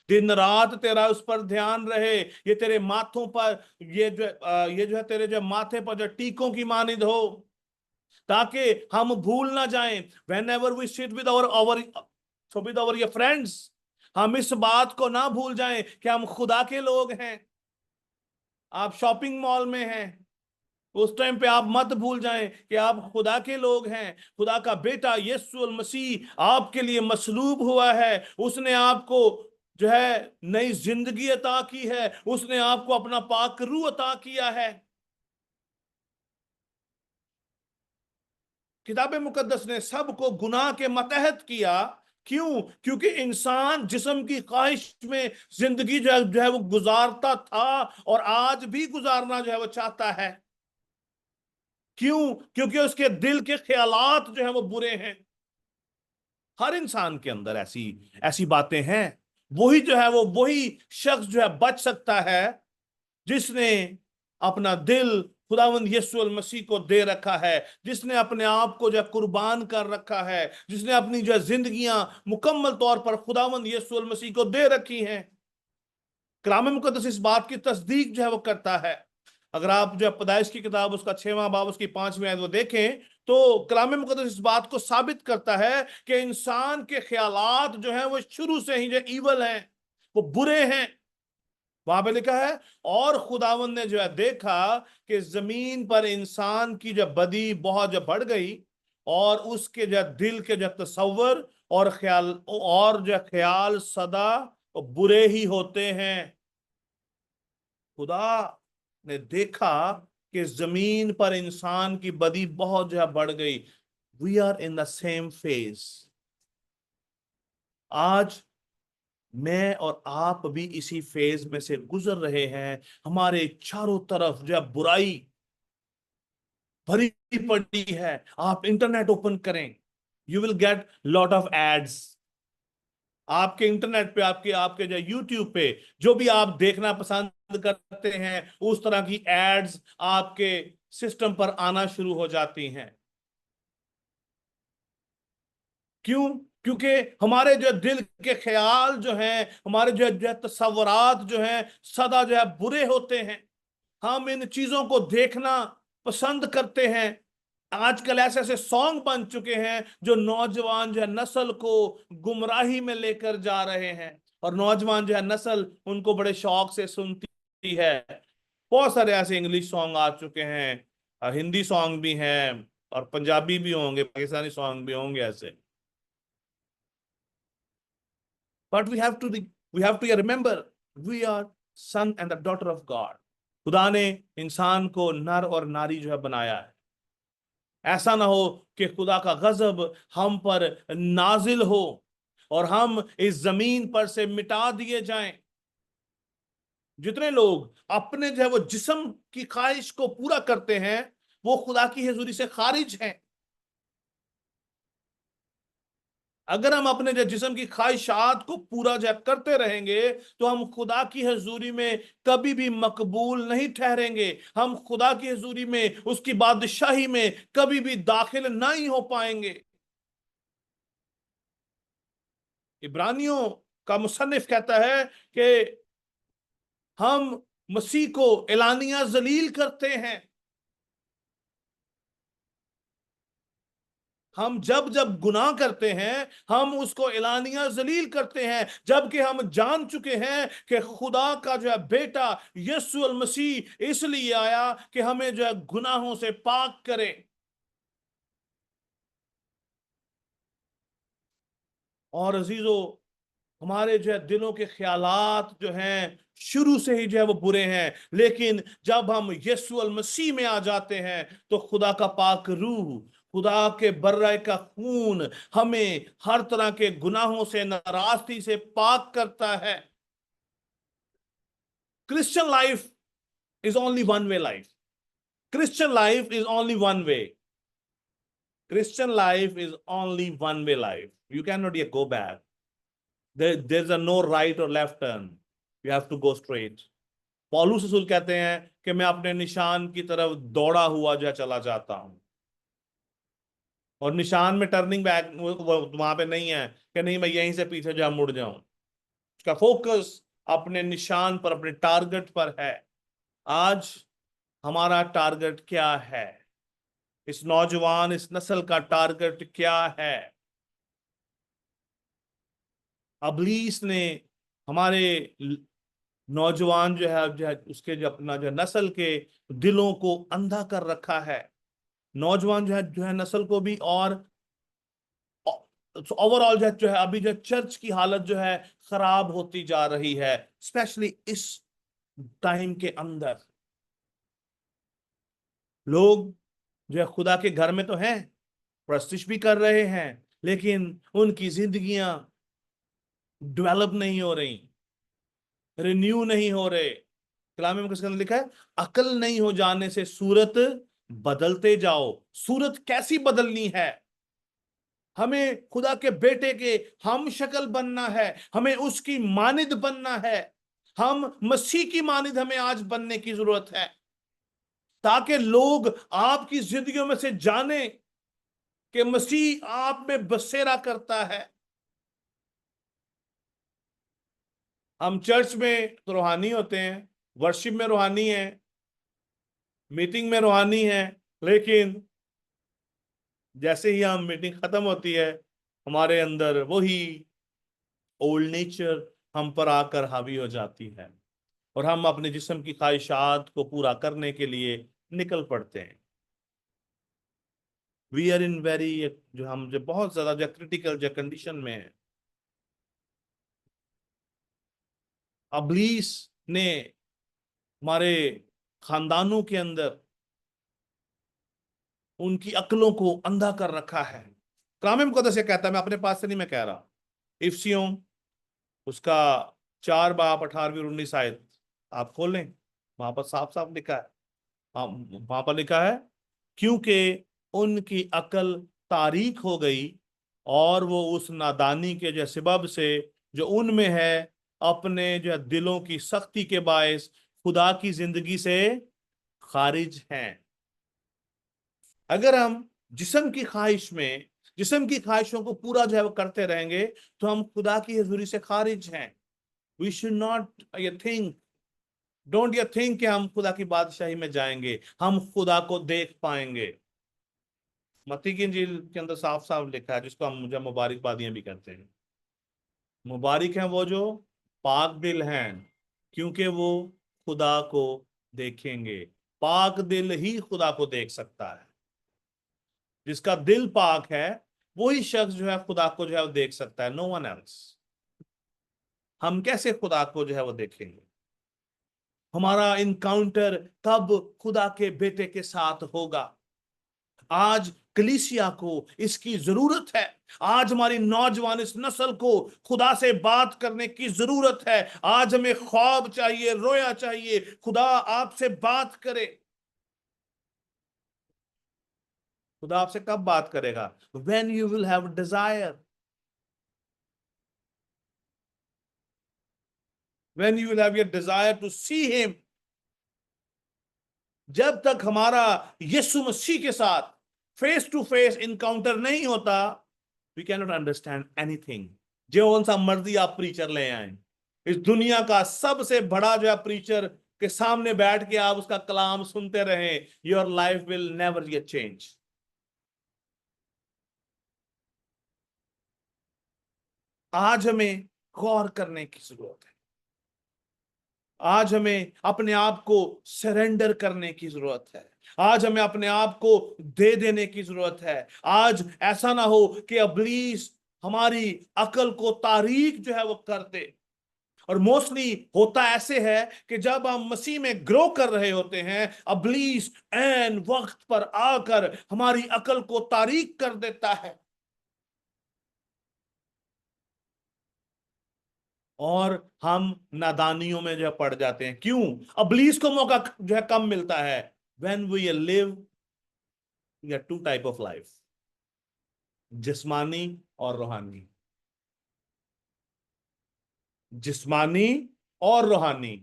दिन रात तेरा उस पर ध्यान रहे, ये तेरे माथों पर, ये जो है तेरे जो माथे पर जो टीकों की मानिंद हो, ताकि हम भूल ना जाएं। Whenever we sit with our your friends, हम इस बात को ना भूल जाएं कि हम खुदा के लोग हैं। आप शॉपिंग मॉल में हैं, उस टाइम पे आप मत भूल जाएं कि आप खुदा के लोग हैं। खुदा का बेटा यीशु मसीह आपके लिए मसलूब हुआ है। उसने आपको जो है नई जिंदगी अता की है, उसने आपको अपना पाक रूह अता किया है। किताब मुकद्दस ने सबको गुनाह के मतहत किया। क्यों? क्योंकि इंसान जिस्म की ख्वाहिश में जिंदगी जो है वो गुजारता था और आज भी गुजारना जो है वो चाहता है। क्यों? क्योंकि उसके दिल के ख्यालात जो है वो बुरे हैं। हर इंसान के अंदर ऐसी ऐसी बातें हैं। वही जो है वो वही शख्स जो है बच सकता है जिसने अपना दिल खुदावंद यीशु मसीह को दे रखा है, जिसने अपने आप को जो कुर्बान कर रखा है, जिसने अपनी जो जिंदगियां मुकम्मल तौर पर खुदावंद यीशु मसीह को दे रखी हैं। कलाम मुकद्दस इस बात की तस्दीक जो है वो करता है। अगर आप जो है पैदाइश की किताब उसका 6वां बाब उसकी 5वीं आयत वो देखें तो कलाम मुकद्दस इस बात को साबित करता है कि इंसान के ख्यालात जो हैं वो शुरू से ही जो ईवल हैं, वो बुरे हैं। वहां पे लिखा है, और खुदावंद ने जो है देखा कि जमीन पर इंसान की जो बदी बहुत जो बढ़ गई, और उसके जो दिल के जो तसव्वुर और जो ख्याल सदा बुरे ही होते हैं। खुदा ने देखा कि जमीन पर इंसान की बदी बहुत जो है बढ़ गई। We are in the same phase. आज मैं और आप भी इसी फेज में से गुजर रहे हैं। हमारे चारों तरफ जो है बुराई भरी पड़ी है। आप इंटरनेट ओपन करें, you will get lot of ads. आपके इंटरनेट पे, आपके आपके जो यूट्यूब पे जो भी आप देखना पसंद करते हैं, उस तरह की एड्स आपके सिस्टम पर आना शुरू हो जाती हैं। क्यों? क्योंकि हमारे जो दिल के ख्याल जो हैं, हमारे जो तस्वुरात जो हैं सदा जो है बुरे होते हैं। हम इन चीजों को देखना पसंद करते हैं। आजकल ऐसे ऐसे सॉन्ग बन चुके हैं जो नौजवान जो है नस्ल को गुमराही में लेकर जा रहे हैं, और नौजवान जो है नस्ल उनको बड़े शौक से सुनती है। बहुत सारे ऐसे इंग्लिश सॉन्ग आ चुके हैं, हिंदी सॉन्ग भी हैं, और पंजाबी भी होंगे, पाकिस्तानी सॉन्ग भी होंगे ऐसे। But we have to remember we are son and the daughter of God. खुदा ने इंसान को नर और नारी जो है बनाया है। ऐसा ना हो कि खुदा का गजब हम पर नाजिल हो और हम इस जमीन पर से मिटा दिए जाएं। जितने लोग अपने जो है वो जिस्म की ख्वाहिश को पूरा करते हैं, वो खुदा की हुजूरी से खारिज हैं। अगर हम अपने जो जिस्म की ख्वाहिशात को पूरा जब करते रहेंगे तो हम खुदा की हजूरी में कभी भी मकबूल नहीं ठहरेंगे। हम खुदा की हजूरी में, उसकी बादशाही में कभी भी दाखिल नहीं हो पाएंगे। इब्रानियों का मुसन्निफ कहता है कि हम मसीह को एलानिया जलील करते हैं। हम जब जब गुनाह करते हैं हम उसको एलानिया जलील करते हैं, जबकि हम जान चुके हैं कि खुदा का जो है बेटा यीशु मसीह इसलिए आया कि हमें जो है गुनाहों से पाक करे। और अजीजों, हमारे जो है दिलों के ख्यालात जो हैं शुरू से ही जो है वो बुरे हैं, लेकिन जब हम यीशु अल मसीह में आ जाते हैं तो खुदा का पाक रूह, खुदा के बर्रे का खून हमें हर तरह के गुनाहों से, नाराजगी से पाक करता है। Christian life is only one way life. Christian life is only one way. Christian life is only one way life. You cannot yet go back. There's a no right or left turn. You have to go straight. पौलुस रसूल कहते हैं कि मैं अपने निशान की तरफ दौड़ा हुआ जो चला जाता हूं, और निशान में टर्निंग बैक वहां पे नहीं है कि नहीं मैं यहीं से पीछे जा मुड़ जाऊं। उसका फोकस अपने निशान पर, अपने टारगेट पर है। आज हमारा टारगेट क्या है? इस नौजवान, इस नस्ल का टारगेट क्या है? अबलीस ने हमारे नौजवान जो है उसके जो अपना जो नस्ल के दिलों को अंधा कर रखा है। नौजवान जो है नस्ल को भी, और ओवरऑल जो है अभी जो चर्च की हालत जो है खराब होती जा रही है, स्पेशली इस टाइम के अंदर। लोग जो है खुदा के घर में तो हैं, प्रस्तिश भी कर रहे हैं, लेकिन उनकी जिंदगियां डेवलप नहीं हो रही, रिन्यू नहीं हो रहे। कलाम में किसके अंदर लिखा है? अकल नहीं हो जाने से सूरत बदलते जाओ। सूरत कैसी बदलनी है? हमें खुदा के बेटे के हम शक्ल बनना है, हमें उसकी मानिद बनना है। हम मसीह की मानिद हमें आज बनने की जरूरत है, ताकि लोग आपकी जिंदगियों में से जाने कि मसीह आप में बसेरा करता है। हम चर्च में तो रूहानी होते हैं, वर्शिप में रूहानी है, मीटिंग में रूहानी है, लेकिन जैसे ही हम मीटिंग खत्म होती है हमारे अंदर वही ओल्ड नेचर हम पर आकर हावी हो जाती है, और हम अपने जिस्म की ख्वाहिशात को पूरा करने के लिए निकल पड़ते हैं। वी आर इन वेरी, जो हम जो बहुत ज्यादा जो क्रिटिकल जो कंडीशन में है। अबलीस ने हमारे खानदानों के अंदर उनकी अक्लों को अंधा कर रखा है। कलाम मुकद्दस से कहता है, मैं अपने पास से नहीं मैं कह रहा, इफ्सियों उसका 4 बाब 18वीं और 19 आयत आप खोलें, वहां पर साफ साफ लिखा है। वहां पर लिखा है, क्योंकि उनकी अकल तारीक हो गई और वो उस नादानी के जो सबब से जो उनमें है, अपने जो दिलों की सख्ती के बायस खुदा की जिंदगी से खारिज हैं। अगर हम जिस्म की ख्वाहिश में, जिस्म की ख्वाहिशों को पूरा जो है वो करते रहेंगे तो हम खुदा की हजूरी से खारिज हैं। We should not think, don't you think कि हम खुदा की बादशाही में जाएंगे, हम खुदा को देख पाएंगे। मत्ती की इंजील के अंदर साफ साफ लिखा है, जिसको हम मुझे मुबारकबादियां भी करते हैं, मुबारक हैं वो जो पाक दिल हैं, क्योंकि वो खुदा को देखेंगे। पाक दिल ही खुदा को देख सकता है। जिसका दिल पाक है वही शख्स जो है खुदा को जो है वो देख सकता है, नो वन एल्स। हम कैसे खुदा को जो है वो देखेंगे? हमारा इनकाउंटर कब खुदा के बेटे के साथ होगा? आज कलीसिया को इसकी जरूरत है। आज हमारी नौजवान इस नस्ल को खुदा से बात करने की जरूरत है। आज हमें ख्वाब चाहिए, रोया चाहिए, खुदा आपसे बात करे। खुदा आपसे कब बात करेगा? When you will have desire, when you will have your desire to see him। जब तक हमारा यीशु मसीह के साथ फेस टू फेस इनकाउंटर नहीं होता, we can not understand anything. जो सा मर्जी आप प्रीचर ले आए, इस दुनिया का सबसे बड़ा जो है प्रीचर के सामने बैठ के आप उसका कलाम सुनते रहें, your life will never get change. आज हमें गौर करने की जरूरत है। आज हमें अपने आप को सरेंडर करने की जरूरत है। आज हमें अपने आप को दे देने की जरूरत है। आज ऐसा ना हो कि इब्लीस हमारी अकल को तारीक जो है वो कर दे। और मोस्टली होता ऐसे है कि जब हम मसीह में ग्रो कर रहे होते हैं, इब्लीस एन वक्त पर आकर हमारी अकल को तारीक कर देता है और हम नादानियों में जो है पड़ जाते हैं। क्यों? इब्लीस को मौका जो है कम मिलता है। When we live to type of life, जिस्मानी और रूहानी। जिस्मानी और रूहानी।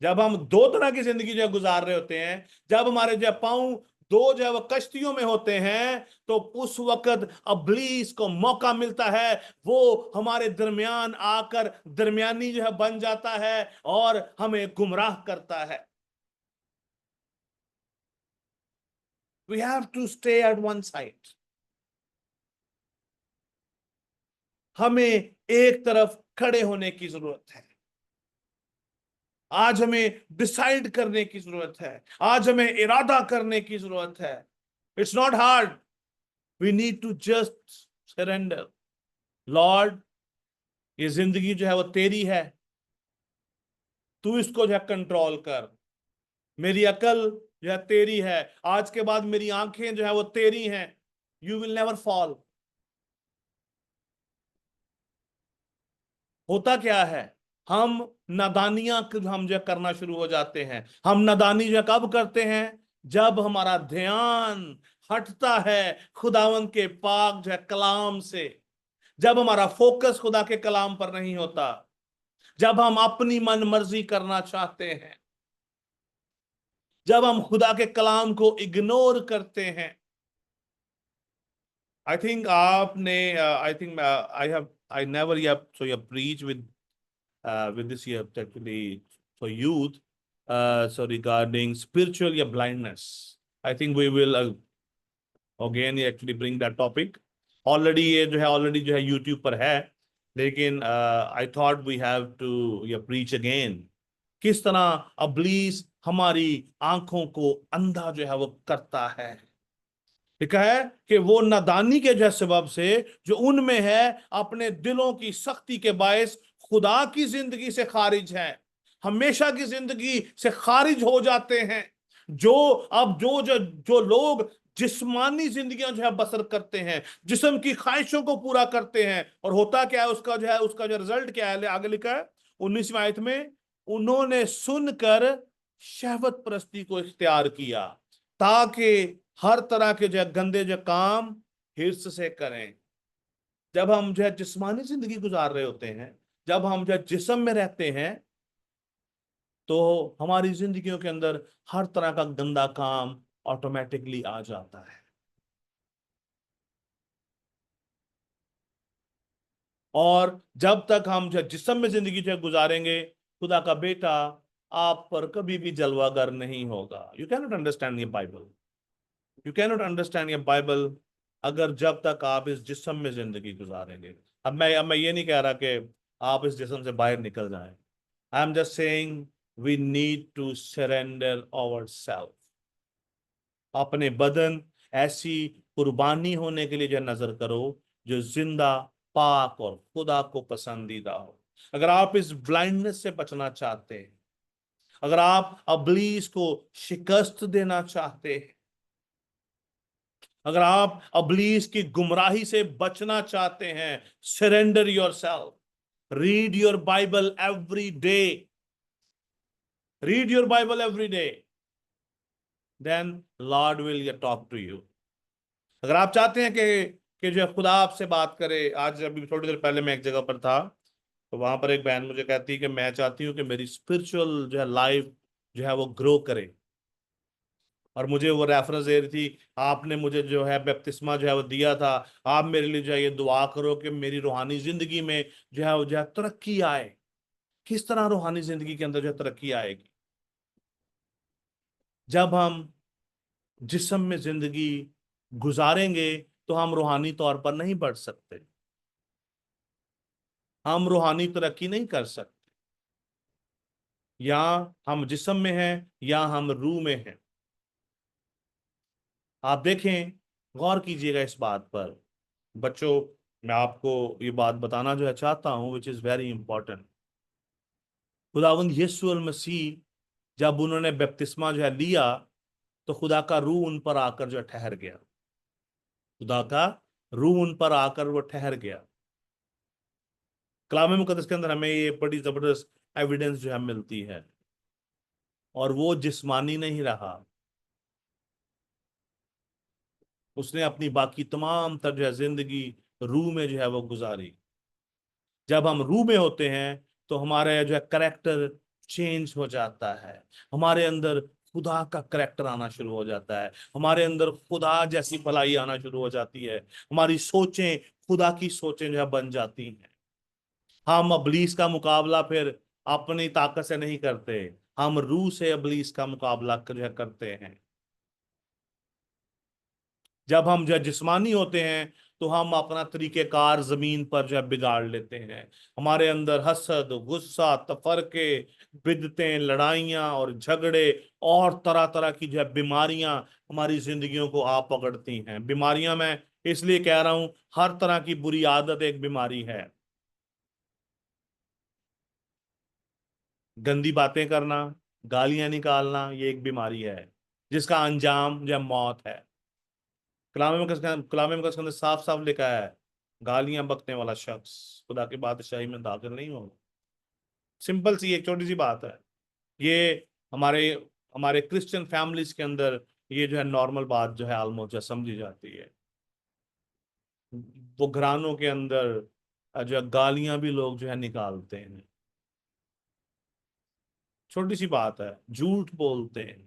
जब हम दो तरह की जिंदगी जो है गुजार रहे होते हैं, जब हमारे जो पांव दो जो है वो कश्तियों में होते हैं, तो उस वक्त इब्लीस को मौका मिलता है, वो हमारे दरमियान आकर दरमियानी जो है बन जाता है और हमें गुमराह करता है। We have to stay at one side. हमें एक तरफ खड़े होने की जरूरत है। आज हमें डिसाइड करने की जरूरत है। आज हमें इरादा करने की जरूरत है। It's not hard. We need to just surrender. Lord, ये जिंदगी जो है वो तेरी है, तू इसको जो है कंट्रोल कर। मेरी अकल जो है तेरी है, आज के बाद मेरी आंखें जो है वो तेरी हैं। You will never fall. होता क्या है, हम नादानियां हम जो करना शुरू हो जाते हैं। हम नादानी जो कब करते हैं? जब हमारा ध्यान हटता है खुदावंद के पाक जो है कलाम से, जब हमारा फोकस खुदा के कलाम पर नहीं होता, जब हम अपनी मन मर्जी करना चाहते हैं, जब हम खुदा के कलाम को इग्नोर करते हैं। आई थिंक आपने I think I never preach with this year actually for youth, so regarding spiritual blindness. I think we will again actually bring that topic. Already ये जो है YouTube पर है, लेकिन I thought we have to preach again. किस तरह इब्लीस हमारी आंखों को अंधा जो है वो करता है। लिखा है कि वो नादानी के जो सबब से जो उनमें है, अपने दिलों की सख्ती के बायस खुदा की जिंदगी से खारिज हैं, हमेशा की जिंदगी से खारिज हो जाते हैं। जो लोग जिस्मानी जिंदगियां जो है बसर करते हैं, जिस्म की ख्वाहिशों को पूरा करते हैं, और होता क्या है उसका जो रिजल्ट क्या है, आगे लिखा है 19वीं आयत में, उन्होंने सुनकर शहवत परस्ती को इख्तियार किया ताकि हर तरह के जो गंदे जो काम हिर्स से करें। जब हम जो है जिस्मानी जिंदगी गुजार रहे होते हैं, जब हम जो है जिस्म में रहते हैं, तो हमारी जिंदगियों के अंदर हर तरह का गंदा काम ऑटोमेटिकली आ जाता है। और जब तक हम जो जिस्म में जिंदगी जो गुजारेंगे, खुदा का बेटा आप पर कभी भी जलवागर नहीं होगा। यू कैन नॉट अंडरस्टैंड ये Bible, you can not understand ये बाइबल अगर जब तक आप इस जिस्म में जिंदगी गुजारेंगे। अब मैं ये नहीं कह रहा कि आप इस जिस्म से बाहर निकल जाएं। I am just saying we need to surrender ourselves. अपने बदन ऐसी कुर्बानी होने के लिए जो नजर करो जो जिंदा, पाक और खुदा को पसंदीदा हो। अगर आप इस ब्लाइंडनेस से बचना चाहते हैं, अगर आप इब्लीस को शिकस्त देना चाहते हैं, अगर आप इब्लीस की गुमराही से बचना चाहते हैं, surrender yourself. Read your Bible every day, read your Bible every day, then Lord will talk to you. अगर आप चाहते हैं कि जो खुदा आपसे बात करे। आज अभी थोड़ी देर पहले मैं एक जगह पर था, तो वहां पर एक बहन मुझे कहती है कि मैं चाहती हूँ कि मेरी स्पिरिचुअल जो है लाइफ जो है वो ग्रो करे, और मुझे वो रेफरेंस दे रही थी, आपने मुझे जो है बपतिस्मा जो है वो दिया था, आप मेरे लिए जो है ये दुआ करो कि मेरी रूहानी जिंदगी में जो है तरक्की आए। किस तरह रूहानी जिंदगी के अंदर जो है तरक्की आएगी? जब हम जिस्म में जिंदगी गुजारेंगे तो हम रूहानी तौर पर नहीं बढ़ सकते, हम रूहानी तरक्की नहीं कर सकते। या हम जिस्म में हैं या हम रूह में हैं। आप देखें, गौर कीजिएगा इस बात पर, बच्चों, मैं आपको ये बात बताना जो है चाहता हूँ, विच इज वेरी इंपॉर्टेंट। खुदावंद यीशु मसीह जब उन्होंने बपतिस्मा जो है लिया, तो खुदा का रूह उन पर आकर जो ठहर गया। खुदा का रूह उन पर आकर वो ठहर गया। कलाम मुकद्दस के अंदर हमें ये बड़ी जबरदस्त एविडेंस जो है मिलती है। और वो जिस्मानी नहीं रहा, उसने अपनी बाकी तमाम तर जो है जिंदगी रूह में जो है वो गुजारी। जब हम रूह में होते हैं तो हमारे जो है करेक्टर चेंज हो जाता है, हमारे अंदर खुदा का करेक्टर आना शुरू हो जाता है, हमारे अंदर खुदा जैसी भलाई आना शुरू हो जाती है, हमारी सोचें खुदा की सोचें जो है बन जाती हैं। हम इब्लीस का मुकाबला फिर अपनी ताकत से नहीं करते, हम रूह से इब्लीस का मुकाबला जो है करते हैं। जब हम जो है जिस्मानी होते हैं तो हम अपना तरीकेकार जमीन पर जो है बिगाड़ लेते हैं। हमारे अंदर हसद, गुस्सा, तफरके, बिदतें, लड़ाइयाँ और झगड़े और तरह तरह की जो है बीमारियां हमारी जिंदगियों को आ पकड़ती हैं। बीमारियां मैं इसलिए कह रहा हूं, हर तरह की बुरी आदत एक बीमारी है। गंदी बातें करना, गालियां निकालना, ये एक बीमारी है जिसका अंजाम जो है मौत है। कलाम मुकद्दस के अंदर साफ साफ लिखा है, गालियां बकने वाला शख्स खुदा की बादशाही में दाखिल नहीं होगा। सिंपल सी एक छोटी सी बात है। ये हमारे हमारे क्रिश्चियन फैमिलीज के अंदर ये जो है नॉर्मल बात जो है ऑलमोस्ट जो समझी जाती है। वो घरानों के अंदर जो है गालियां भी लोग जो है निकालते हैं। छोटी सी बात है, झूठ बोलते हैं।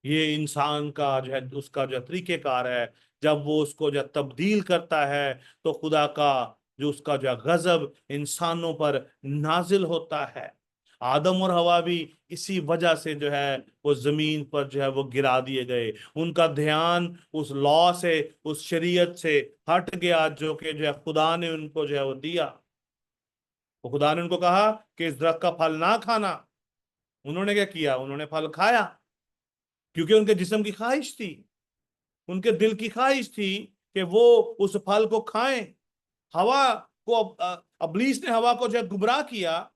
ये इंसान का जो है उसका जो तरीकेकार है। जब वो उसको जो तब्दील करता है तो खुदा का जो उसका जो गजब इंसानों पर नाजिल होता है। आदम और हवा भी इसी वजह से जो है वो जमीन पर जो है वो गिरा दिए गए। उनका ध्यान उस लॉ से, उस शरीयत से हट गया जो कि जो है खुदा ने उनको जो है वो दिया। वो खुदा ने उनको कहा कि इस दरख्त का फल ना खाना। उन्होंने क्या किया? उन्होंने फल खाया, क्योंकि उनके जिस्म की ख्वाहिश थी, उनके दिल की ख्वाहिश थी कि वो उस फल को खाएं। हवा को इब्लीस ने हवा को जो है गुमराह किया,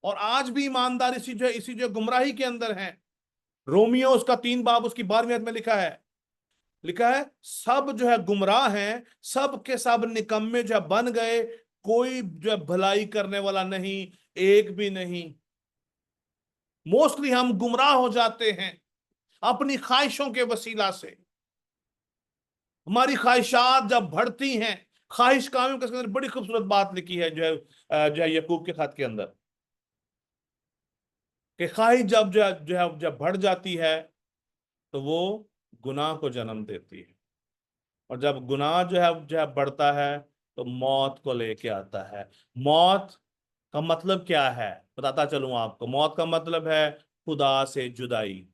और आज भी ईमानदार इसी जो गुमराही के अंदर हैं। रोमियो उसका 3 बाब उसकी 12वीं आयत में लिखा है सब जो है गुमराह हैं, सब के सब निकम्मे जो है बन गए, कोई जो है भलाई करने वाला नहीं, एक भी नहीं। मोस्टली हम गुमराह हो जाते हैं अपनी ख्वाहिशों के वसीला से। हमारी ख्वाहिशात जब बढ़ती हैं, ख्वाहिश कामियों के अंदर बड़ी खूबसूरत बात लिखी है जो है यकूब के खत के अंदर, कि ख्वाहिश जब बढ़ जाती है तो वो गुनाह को जन्म देती है, और जब गुनाह जो है बढ़ता है तो मौत को लेके आता है। मौत का मतलब क्या है बताता चलूं आपको। मौत का मतलब है खुदा से जुदाई।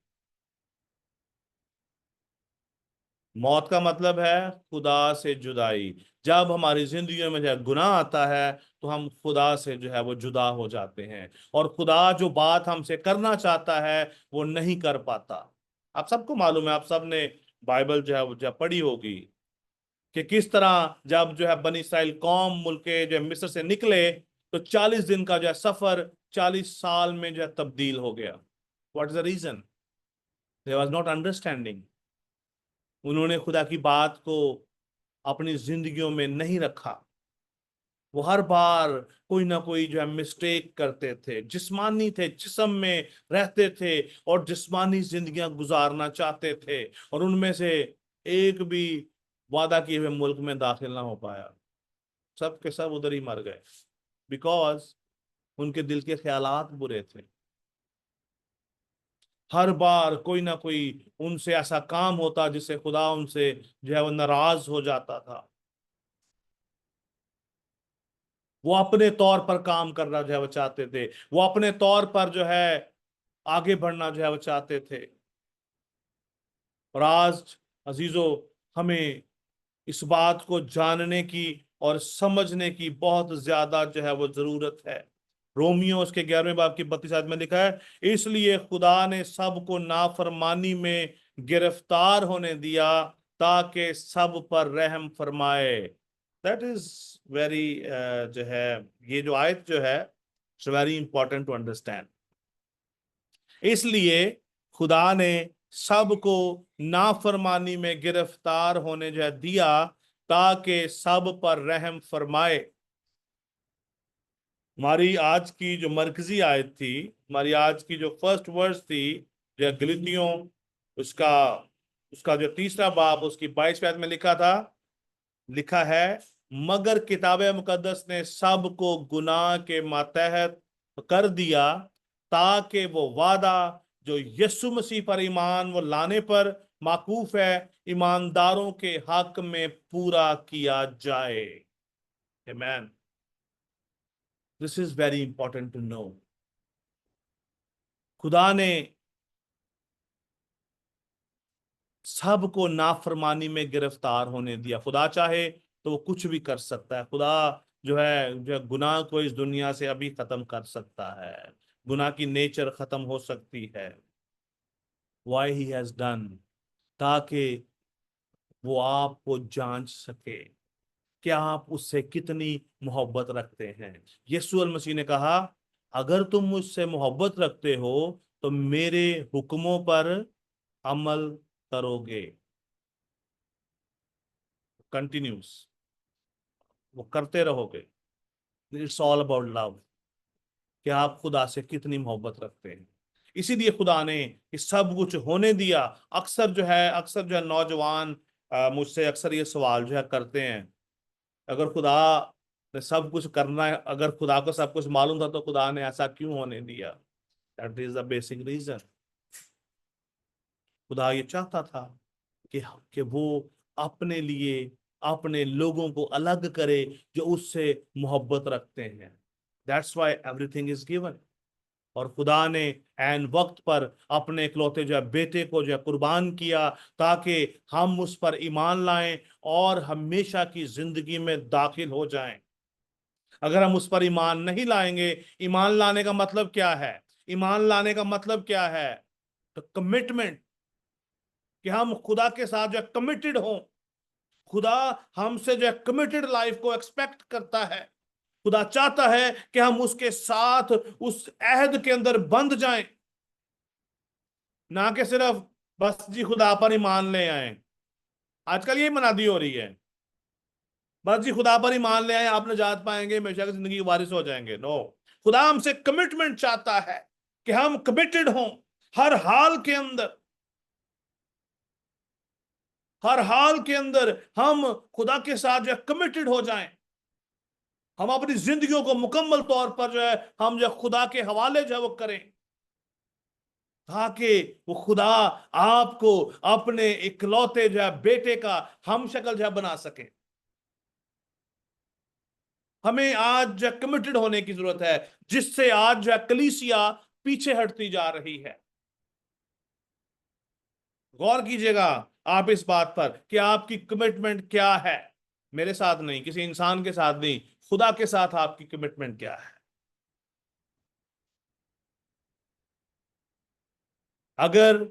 मौत का मतलब है खुदा से जुदाई। जब हमारी जिंदगी में जो है गुनाह आता है तो हम खुदा से जो है वो जुदा हो जाते हैं, और खुदा जो बात हमसे करना चाहता है वो नहीं कर पाता। आप सबको मालूम है, आप सब ने बाइबल जो है वो जो पढ़ी होगी, कि किस तरह जब जो है बनी इस्राइल कौम मुल्क के जो है मिस्र से निकले तो 40 दिन का जो है सफर 40 साल में जो है तब्दील हो गया। What is the reason? There was not understanding. उन्होंने खुदा की बात को अपनी जिंदगियों में नहीं रखा। वो हर बार कोई ना कोई जो है मिस्टेक करते थे, जिस्मानी थे, जिस्म में रहते थे और जिस्मानी जिंदगियां गुजारना चाहते थे, और उनमें से एक भी वादा किए हुए मुल्क में दाखिल ना हो पाया। सब के सब उधर ही मर गए, बिकॉज उनके दिल के ख्यालात बुरे थे। हर बार कोई ना कोई उनसे ऐसा काम होता जिससे खुदा उनसे जो है वो नाराज हो जाता था। वो अपने तौर पर काम करना जो है वो चाहते थे, वो अपने तौर पर जो है आगे बढ़ना जो है वो चाहते थे। और आज अजीजों, हमें इस बात को जानने की और समझने की बहुत ज्यादा जो है वो जरूरत है। रोमियो उसके 11वें बाब की 32 आयत में लिखा है, इसलिए खुदा ने सबको नाफरमानी में गिरफ्तार होने दिया ताकि सब पर रहम फरमाए। दैट इज वेरी जो है, ये जो आयत जो है, it's very important to understand. इसलिए खुदा ने सबको नाफरमानी में गिरफ्तार होने जो है दिया, ताकि सब पर रहम फरमाए। हमारी आज की जो मरकजी आयत थी, हमारी आज की जो फर्स्ट वर्स थी, जो गलीतियों उसका उसका जो तीसरा बाब, उसकी 22वीं आयत में लिखा है, मगर किताब मुकद्दस ने सबको गुनाह के मातहत कर दिया, ताकि वो वादा जो यीशु मसीह पर ईमान वो लाने पर माकूफ है, ईमानदारों के हक में पूरा किया जाए। आमीन। This is very important to know. खुदा ने सबको नाफरमानी में गिरफ्तार होने दिया। खुदा चाहे तो वो कुछ भी कर सकता है। खुदा जो है गुनाह को इस दुनिया से अभी खत्म कर सकता है। गुनाह की नेचर खत्म हो सकती है। व्हाई ही हैज डन, ताकि वो आपको जांच सके कि आप उससे कितनी मोहब्बत रखते हैं। यीशु मसीह ने कहा, अगर तुम मुझसे मोहब्बत रखते हो तो मेरे हुक्मों पर अमल करोगे। कंटिन्यूस, वो करते रहोगे। इट्स ऑल अबाउट लव, कि आप खुदा से कितनी मोहब्बत रखते हैं। इसीलिए खुदा ने ये सब कुछ होने दिया। अक्सर जो है नौजवान मुझसे अक्सर ये सवाल जो है करते हैं, अगर खुदा ने सब कुछ करना है, अगर खुदा को सब कुछ मालूम था तो खुदा ने ऐसा क्यों होने दिया? That is the basic reason. खुदा ये चाहता था कि वो अपने लिए अपने लोगों को अलग करे जो उससे मोहब्बत रखते हैं। That's why everything is given. और खुदा ने ऐन वक्त पर अपने इकलौते जो है बेटे को जो है कुर्बान किया, ताकि हम उस पर ईमान लाएं और हमेशा की जिंदगी में दाखिल हो जाएं। अगर हम उस पर ईमान नहीं लाएंगे, ईमान लाने का मतलब क्या है? ईमान लाने का मतलब क्या है? तो कमिटमेंट, कि हम खुदा के साथ जो है कमिटेड हों। खुदा हमसे जो है कमिटेड लाइफ को एक्सपेक्ट करता है। खुदा चाहता है कि हम उसके साथ उस अहद के अंदर बंध जाएं, ना कि सिर्फ बस जी खुदा पर ईमान ले आए। आजकल यही मनादी हो रही है, बस जी खुदा पर ईमान ले आए, आप निजात पाएंगे, हमेशा की जिंदगी के वारिस हो जाएंगे। नो, खुदा हमसे कमिटमेंट चाहता है कि हम कमिटेड हों हर हाल के अंदर। हर हाल के अंदर हम खुदा के साथ जो है कमिटेड हो जाएं। हम अपनी जिंदगियों को मुकम्मल तौर पर जो है हम जो खुदा के हवाले जो है वो करें, ताकि वो खुदा आपको अपने इकलौते जो है बेटे का हम शक्ल जो है बना सके। हमें आज जो कमिटेड होने की जरूरत है, जिससे आज जो है कलीसिया पीछे हटती जा रही है। गौर कीजिएगा आप इस बात पर कि आपकी कमिटमेंट क्या है। मेरे साथ नहीं, किसी इंसान के साथ नहीं, खुदा के साथ आपकी कमिटमेंट क्या है। अगर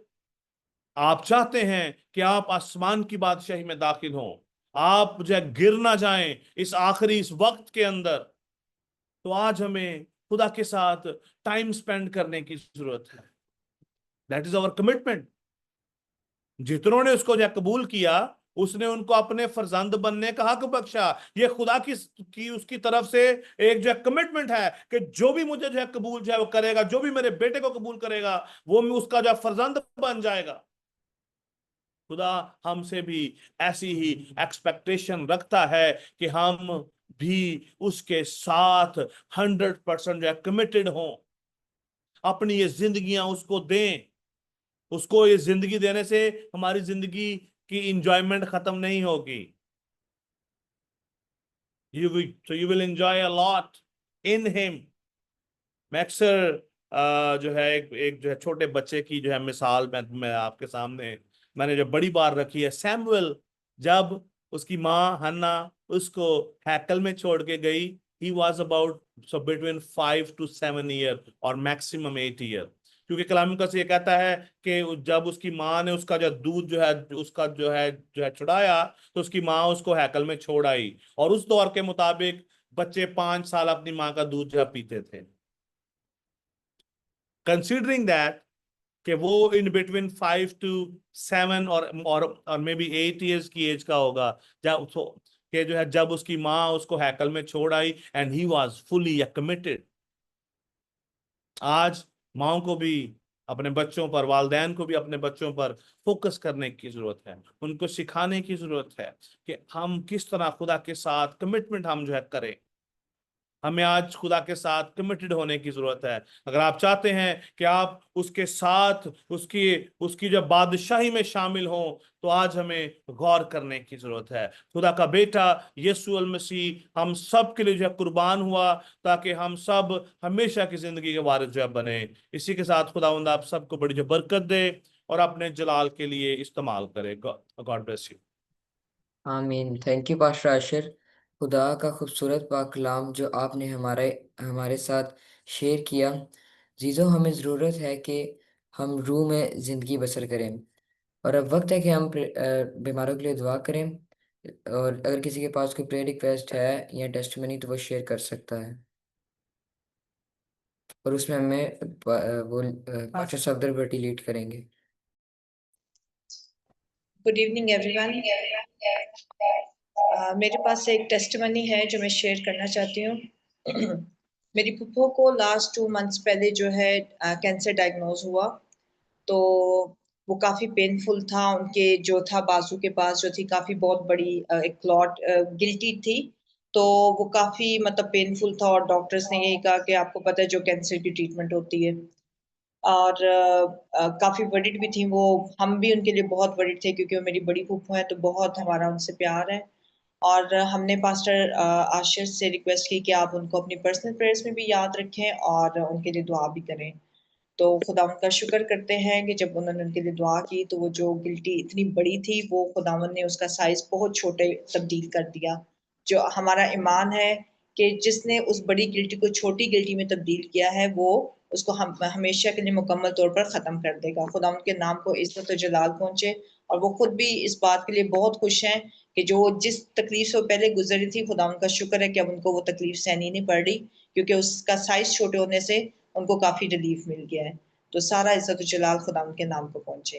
आप चाहते हैं कि आप आसमान की बादशाही में दाखिल हों, आप जो है गिर ना जाएं इस वक्त के अंदर, तो आज हमें खुदा के साथ टाइम स्पेंड करने की जरूरत है। That is our commitment. जितनों ने उसको जो कबूल किया, उसने उनको अपने फर्जंद बनने का हक बख्शा। ये खुदा की उसकी तरफ से एक जो कमिटमेंट है कि जो भी मुझे जो है कबूल जो है वो करेगा, जो भी मेरे बेटे को कबूल करेगा, वो उसका जो फर्जंद बन जाएगा। खुदा हमसे भी ऐसी ही एक्सपेक्टेशन रखता है कि हम भी उसके साथ 100% जो है कमिटेड हों, अपनी ये जिंदगियां उसको दें। उसको ये जिंदगी देने से हमारी जिंदगी की इंजॉयमेंट खत्म नहीं होगी। You will enjoy a lot in him. मैं अक्सर जो है एक जो है छोटे बच्चे की जो है मिसाल मैं आपके सामने मैंने जो बड़ी बार रखी है। सैमुअल, जब उसकी माँ हन्ना उसको हैकल में छोड़ के गई, he was about between 5 to 7 year और मैक्सिमम 8 ईयर, क्योंकि कलाम मुकद्दस ये कहता है कि जब उसकी माँ ने उसका जो दूध जो है छुड़ाया, तो उसकी माँ उसको हैकल में छोड़ आई, और उस दौर के मुताबिक बच्चे 5 साल अपनी माँ का दूध जो है पीते थे। कंसिडरिंग दैट कि वो इन बिटवीन 5 to 7 और मे बी 8 years की एज का होगा, जब कि जो है जब उसकी माँ उसको हैकल में छोड़ आई, and he was fully committed. आज माओ को भी अपने बच्चों पर, वालदैन को भी अपने बच्चों पर फोकस करने की जरूरत है, उनको सिखाने की जरूरत है कि हम किस तरह खुदा के साथ कमिटमेंट हम जो है करें। हमें आज खुदा के साथ कमिटेड होने की जरूरत है। अगर आप चाहते हैं कि आप उसके साथ उसकी उसकी जो बादशाही में शामिल हों, तो आज हमें गौर करने की जरूरत है। खुदा का बेटा यीशु अल मसीह हम सब के लिए जो है कुर्बान हुआ, ताकि हम सब हमेशा की जिंदगी के वारिस जो है बने। इसी के साथ खुदावंद आप सबको बड़ी जो बरकत दे और अपने जलाल के लिए इस्तेमाल करे। God bless you. आमीन। Thank you pastor Ashir. खुदा का खूबसूरत पाक कलाम जो आपने हमारे हमारे साथ शेयर किया। जीजो, हमें ज़रूरत है कि हम रूह में ज़िंदगी बसर करें, और अब वक्त है कि हम बीमारों के लिए दुआ करें। और अगर किसी के पास कोई प्रेयर रिक्वेस्ट है या टेस्टिमनी, तो वो शेयर कर सकता है, और उसमें हमें वो पास्टर सफदर भट्टी लीड करेंगे। Good evening everyone. मेरे पास एक टेस्टिमनी है जो मैं शेयर करना चाहती हूँ। मेरी फूफो को लास्ट 2 मंथ्स पहले जो है कैंसर डायग्नोज हुआ, तो वो काफ़ी पेनफुल था। उनके जो था बाजू के पास जो थी काफ़ी बहुत बड़ी एक क्लॉट गिल्टी थी, तो वो काफ़ी मतलब पेनफुल था, और डॉक्टर्स ने यही कहा कि आपको पता है जो कैंसर की ट्रीटमेंट होती है। और काफ़ी वरीड भी थी वो, हम भी उनके लिए बहुत वरीड थे, क्योंकि वो मेरी बड़ी फूफो हैं, तो बहुत हमारा उनसे प्यार है। और हमने पास्टर आशीष से रिक्वेस्ट की कि आप उनको अपनी पर्सनल प्रेयर्स में भी याद रखें और उनके लिए दुआ भी करें। तो खुदावंद का शुक्र करते हैं कि जब उन्होंने उनके लिए दुआ की, तो वो जो गिल्टी इतनी बड़ी थी, वो खुदावंद ने उसका साइज बहुत छोटे तब्दील कर दिया। जो हमारा ईमान है कि जिसने उस बड़ी गिल्टी को छोटी गिल्टी में तब्दील किया है, वो उसको हम हमेशा के लिए मुकम्मल तौर पर ख़त्म कर देगा। खुदावंद के नाम को इज़्ज़त और जलाल पहुँचे, और वो खुद भी इस बात के लिए बहुत खुश हैं कि जो जिस तकलीफ से वो पहले गुजरी थी, खुदावंद का शुक्र है कि अब उनको वो तकलीफ सहनी नहीं पड़ रही, क्योंकि उसका साइज छोटे होने से उनको काफ़ी रिलीफ मिल गया है। तो सारा इज़्ज़त और जलाल खुदावंद के नाम को पहुँचे।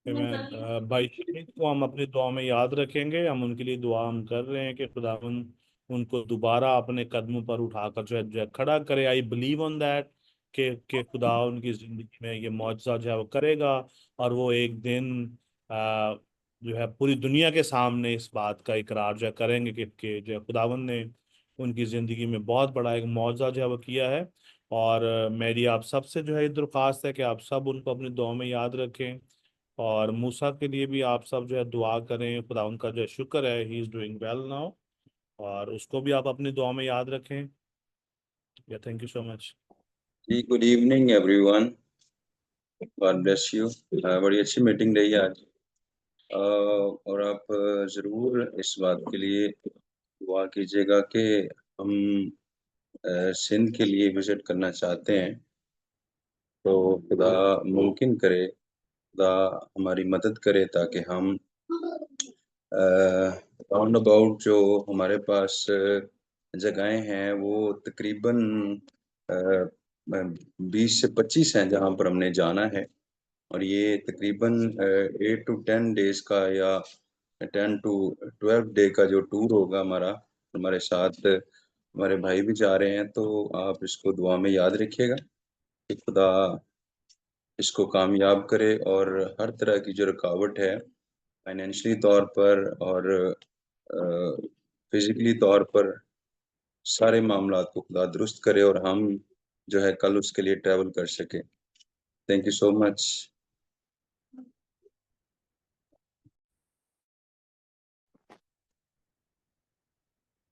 आमीन। भाई शहीद को हम अपनी दुआ में याद रखेंगे। हम उनके लिए दुआ हम कर रहे हैं कि खुदावन उनको दोबारा अपने कदमों पर उठाकर जो है खड़ा करे। आई बिलीव ऑन दैट कि खुदा उनकी जिंदगी में ये मौजज़ा जो है वो करेगा, और वो एक दिन जो है पूरी दुनिया के सामने इस बात का इकरार जो है करेंगे कि जो है खुदावन ने उनकी ज़िंदगी में बहुत बड़ा एक मौजज़ा जो है वो किया है। और मेरी आप सबसे जो है ये दरख्वास्त है कि आप सब उनको अपनी दुआ में याद रखें, और मूसा के लिए भी आप सब जो है दुआ करें। खुदा उनका जो है शुक्र है, he is doing well now, और उसको भी आप अपनी दुआ में याद रखें। या थैंक यू सो मच। जी, good evening everyone, God bless you. बड़ी अच्छी मीटिंग रही आज। और आप ज़रूर इस बात के लिए दुआ कीजिएगा कि हम सिंध के लिए विज़िट करना चाहते हैं, तो खुदा मुमकिन करे, खुदा हमारी मदद करे, ताकि हम राउंड अबाउट जो हमारे पास जगहें हैं वो तकरीबन 20 से 25 हैं जहाँ पर हमने जाना है, और ये तकरीबन 8 to 10 डेज का या 10 to 12 डे का जो टूर होगा हमारा। हमारे साथ हमारे भाई भी जा रहे हैं, तो आप इसको दुआ में याद रखिएगा कि खुदा इसको कामयाब करे, और हर तरह की जो रुकावट है फाइनेंशियली तौर पर और फिजिकली तौर पर, सारे मामलात को खुदा दुरुस्त करे, और हम जो है कल उसके लिए ट्रैवल कर सके। Thank you so much.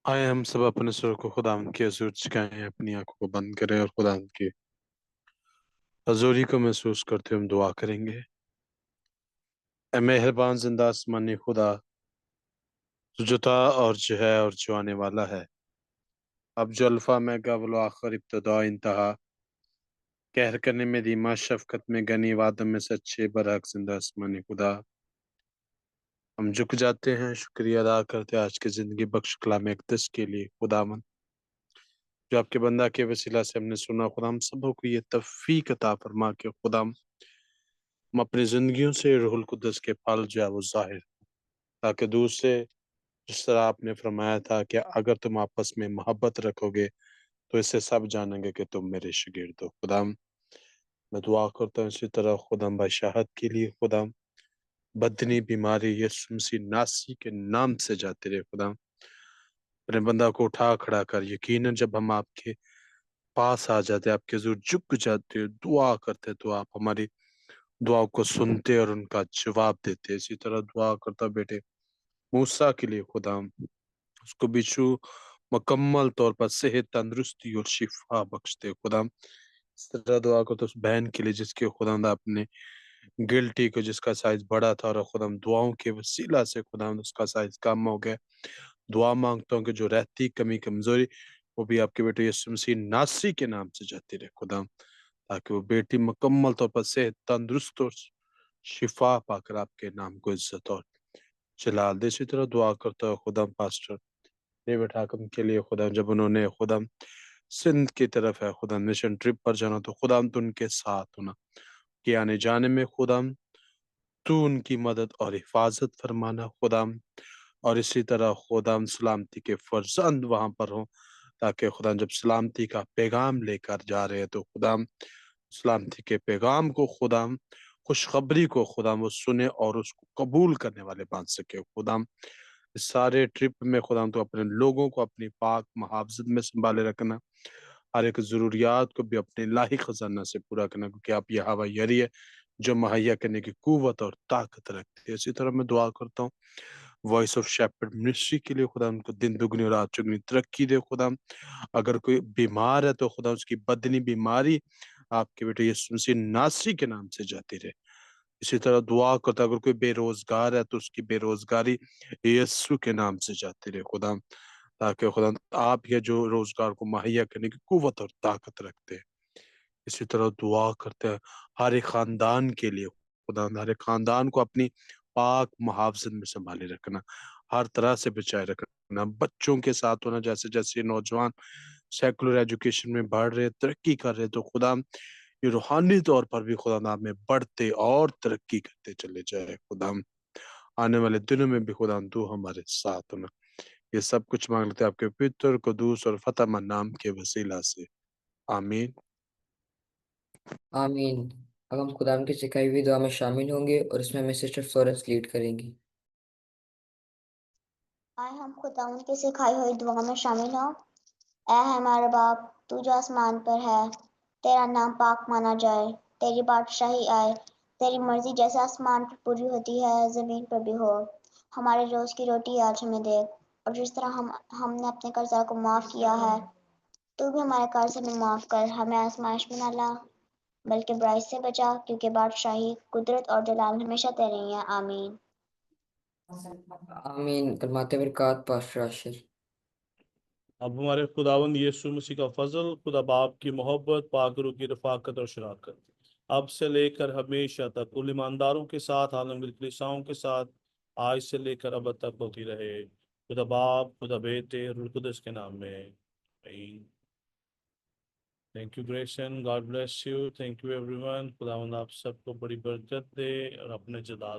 आए हम सब अपने सुर को खुदावंद की हजूर झुकाएं, अपनी आंखों को बंद करें और खुदावंद की हजूरी को महसूस करते हुए हम दुआ करेंगे। ए मेहरबान जिंदा आसमानी खुदा, जो था और जो है और जो आने वाला है, अब जो अल्फा में कबल आखिर इब्तदा इंतहा, कहर करने में धीमा, शफकत में गनी, वादम में सच्चे, बरहक जिंदा आसमानी खुदा। हम झुक जाते हैं, शुक्रिया अदा करते हैं आज की जिंदगी बख्श कलाम अक़दस के लिए खुदावन, जो आपके बंदा के वसीला से हमने सुना। खुदा हम सबों को ये तौफीक अता फरमा के खुदा हम अपनी जिंदगियों से रूहुल कुद्दस के फल जो है वो जाहिर, ताकि दूसरे, जिस तरह आपने फरमाया था कि अगर तुम आपस में मोहब्बत रखोगे तो इससे सब जानेंगे कि तुम मेरे शागिर्द हो। खुदा मैं दुआ करता हूँ इसी तरह खुदा बादशाहत के लिए, खुदा बदनी बीमारी यीशु मसीह नासी के नाम से जाते रहे। खुदा अपने बंदा को उठा खड़ा कर, यकीनन जब हम आपके पास आ जाते, आपके हुजूर झुक जाते, दुआ करते, तो आप हमारी दुआओं को सुनते और उनका जवाब देते। इसी तरह दुआ करता बेटे मूसा के लिए, खुदा उसको बिच्छू मुकम्मल तौर पर सेहत, तंदुरुस्ती और शिफा बख्शते। खुदा इस तरह दुआ करता उस बहन के लिए जिसके खुदा अपने गिल्टी को, जिसका साइज बड़ा था, और खुदा दुआओं के वसीला से खुदा उसका साइज कम हो गया। दुआ मांगता हूँ कि जो रहती कमी कमजोरी वो भी आपके बेटे यीशु मसीह नासरी के नाम से जाती रहे खुदा, ताकि वो बेटी मुकम्मल तौर पर सेहत, तंदुरुस्त और शिफा पाकर आपके नाम को इज्जत और जलाल दे। इसी तरह दुआ करता है खुदा पास्टर डेविड हाकम के लिए, खुदा जब उन्होंने खुदा सिंध की तरफ है खुदा मिशन ट्रिप पर जाना, तो खुदा तो उनके साथ होना, कि आने जाने में खुदा तू उनकी मदद और हिफाजत फरमाना खुदा, और इसी तरह खुदा सलामती के फर्जंद वहां पर हो, ताकि खुदा जब सलामती का पैगाम लेकर जा रहे हैं तो खुदा सलामती के पैगाम को खुदा खुशखबरी को खुदा वो सुने और उसको कबूल करने वाले बन सके। खुदा इस सारे ट्रिप में खुदा तो अपने लोगों को अपनी पाक मुहाफ़ज़त में संभाले रखना, हर एक ज़रूरियात को भी अपने इलाही खजाना से पूरा करना, क्योंकि आप यह हवा यरी है जो मुहैया करने की कुव्वत और ताकत रखते हैं। इसी तरह मैं दुआ करता हूँ वॉइस ऑफ शेपर्ड मिनिस्ट्री के लिए, खुदा उनको दिन दुगनी और रात चौगनी तरक्की दे। खुदा अगर कोई बीमार है तो खुदा उसकी बदनी बीमारी आपके बेटे यीशु मसीह नासरी के नाम से जाती रहे। इसी तरह दुआ करता अगर कोई बेरोजगार है तो उसकी बेरोजगारी यीशु के नाम से जाती रहे खुदा, ताकि खुदा आप ये जो रोजगार को मुहैया करने की कुव्वत और ताकत रखते हैं। इसी तरह दुआ करते हैं हर एक खानदान के लिए, खुदा हर एक खानदान को अपनी पाक मुहाफ़ज़त में संभाले रखना, हर तरह से बचाए रखना, बच्चों के साथ होना, जैसे जैसे नौजवान सेकुलर एजुकेशन में बढ़ रहे, तरक्की कर रहे, तो खुदा ये रूहानी तौर पर भी खुदा में बढ़ते और तरक्की करते चले जाए। खुदा आने वाले दिनों में भी खुदा तू हमारे साथ होना। ये सब कुछ मांग लेते हैं आपके पवित्र, कुदूस और फतेहमंद नाम के वसीला से, आमीन। आमीन। अब हम खुदा की सिखाई हुई दुआ में शामिल होंगे और इसमें हमें सिस्टर फ्लोरेंस लीड करेंगी। आए हम खुदावंद की सिखाई हुई दुआ में शामिल हों। ऐ हमारे बाप, तू जो आसमान पर है, तेरा नाम पाक माना जाए, तेरी बादशाही आए, तेरी मर्जी जैसे आसमान पर पूरी होती है जमीन पर भी हो। हमारे रोज की रोटी आज हमें दे, और जिस तरह हमने अपने कर्जा को माफ किया है, तू भी हमारे कर्ज हमें माफ कर, हमें आजमाइश में न ला, बल्कि बुराई से बचा, क्योंकि बादशाही, कुदरत और जलाल हमेशा तेरे ही हैं। आमीन। आमीन। कलमाते बरकत पास्टर आशिर। अब हमारे खुदावंद यीशु मसीह का फजल, खुदा बाप की मोहब्बत, पाकरू की रफाकत और शराकत अब से लेकर हमेशा तक कुल ईमानदारों के साथ, आलमगीर कलीसियाओं के साथ, आज से लेकर अब तक होती रहे। खुदा बाप, खुदा बेटे, रूह कुदस के नाम में आमीन। Thank you Grayson, God bless you, thank you everyone. खुदावंद आप सबको बड़ी बरकत दे और अपने जलाल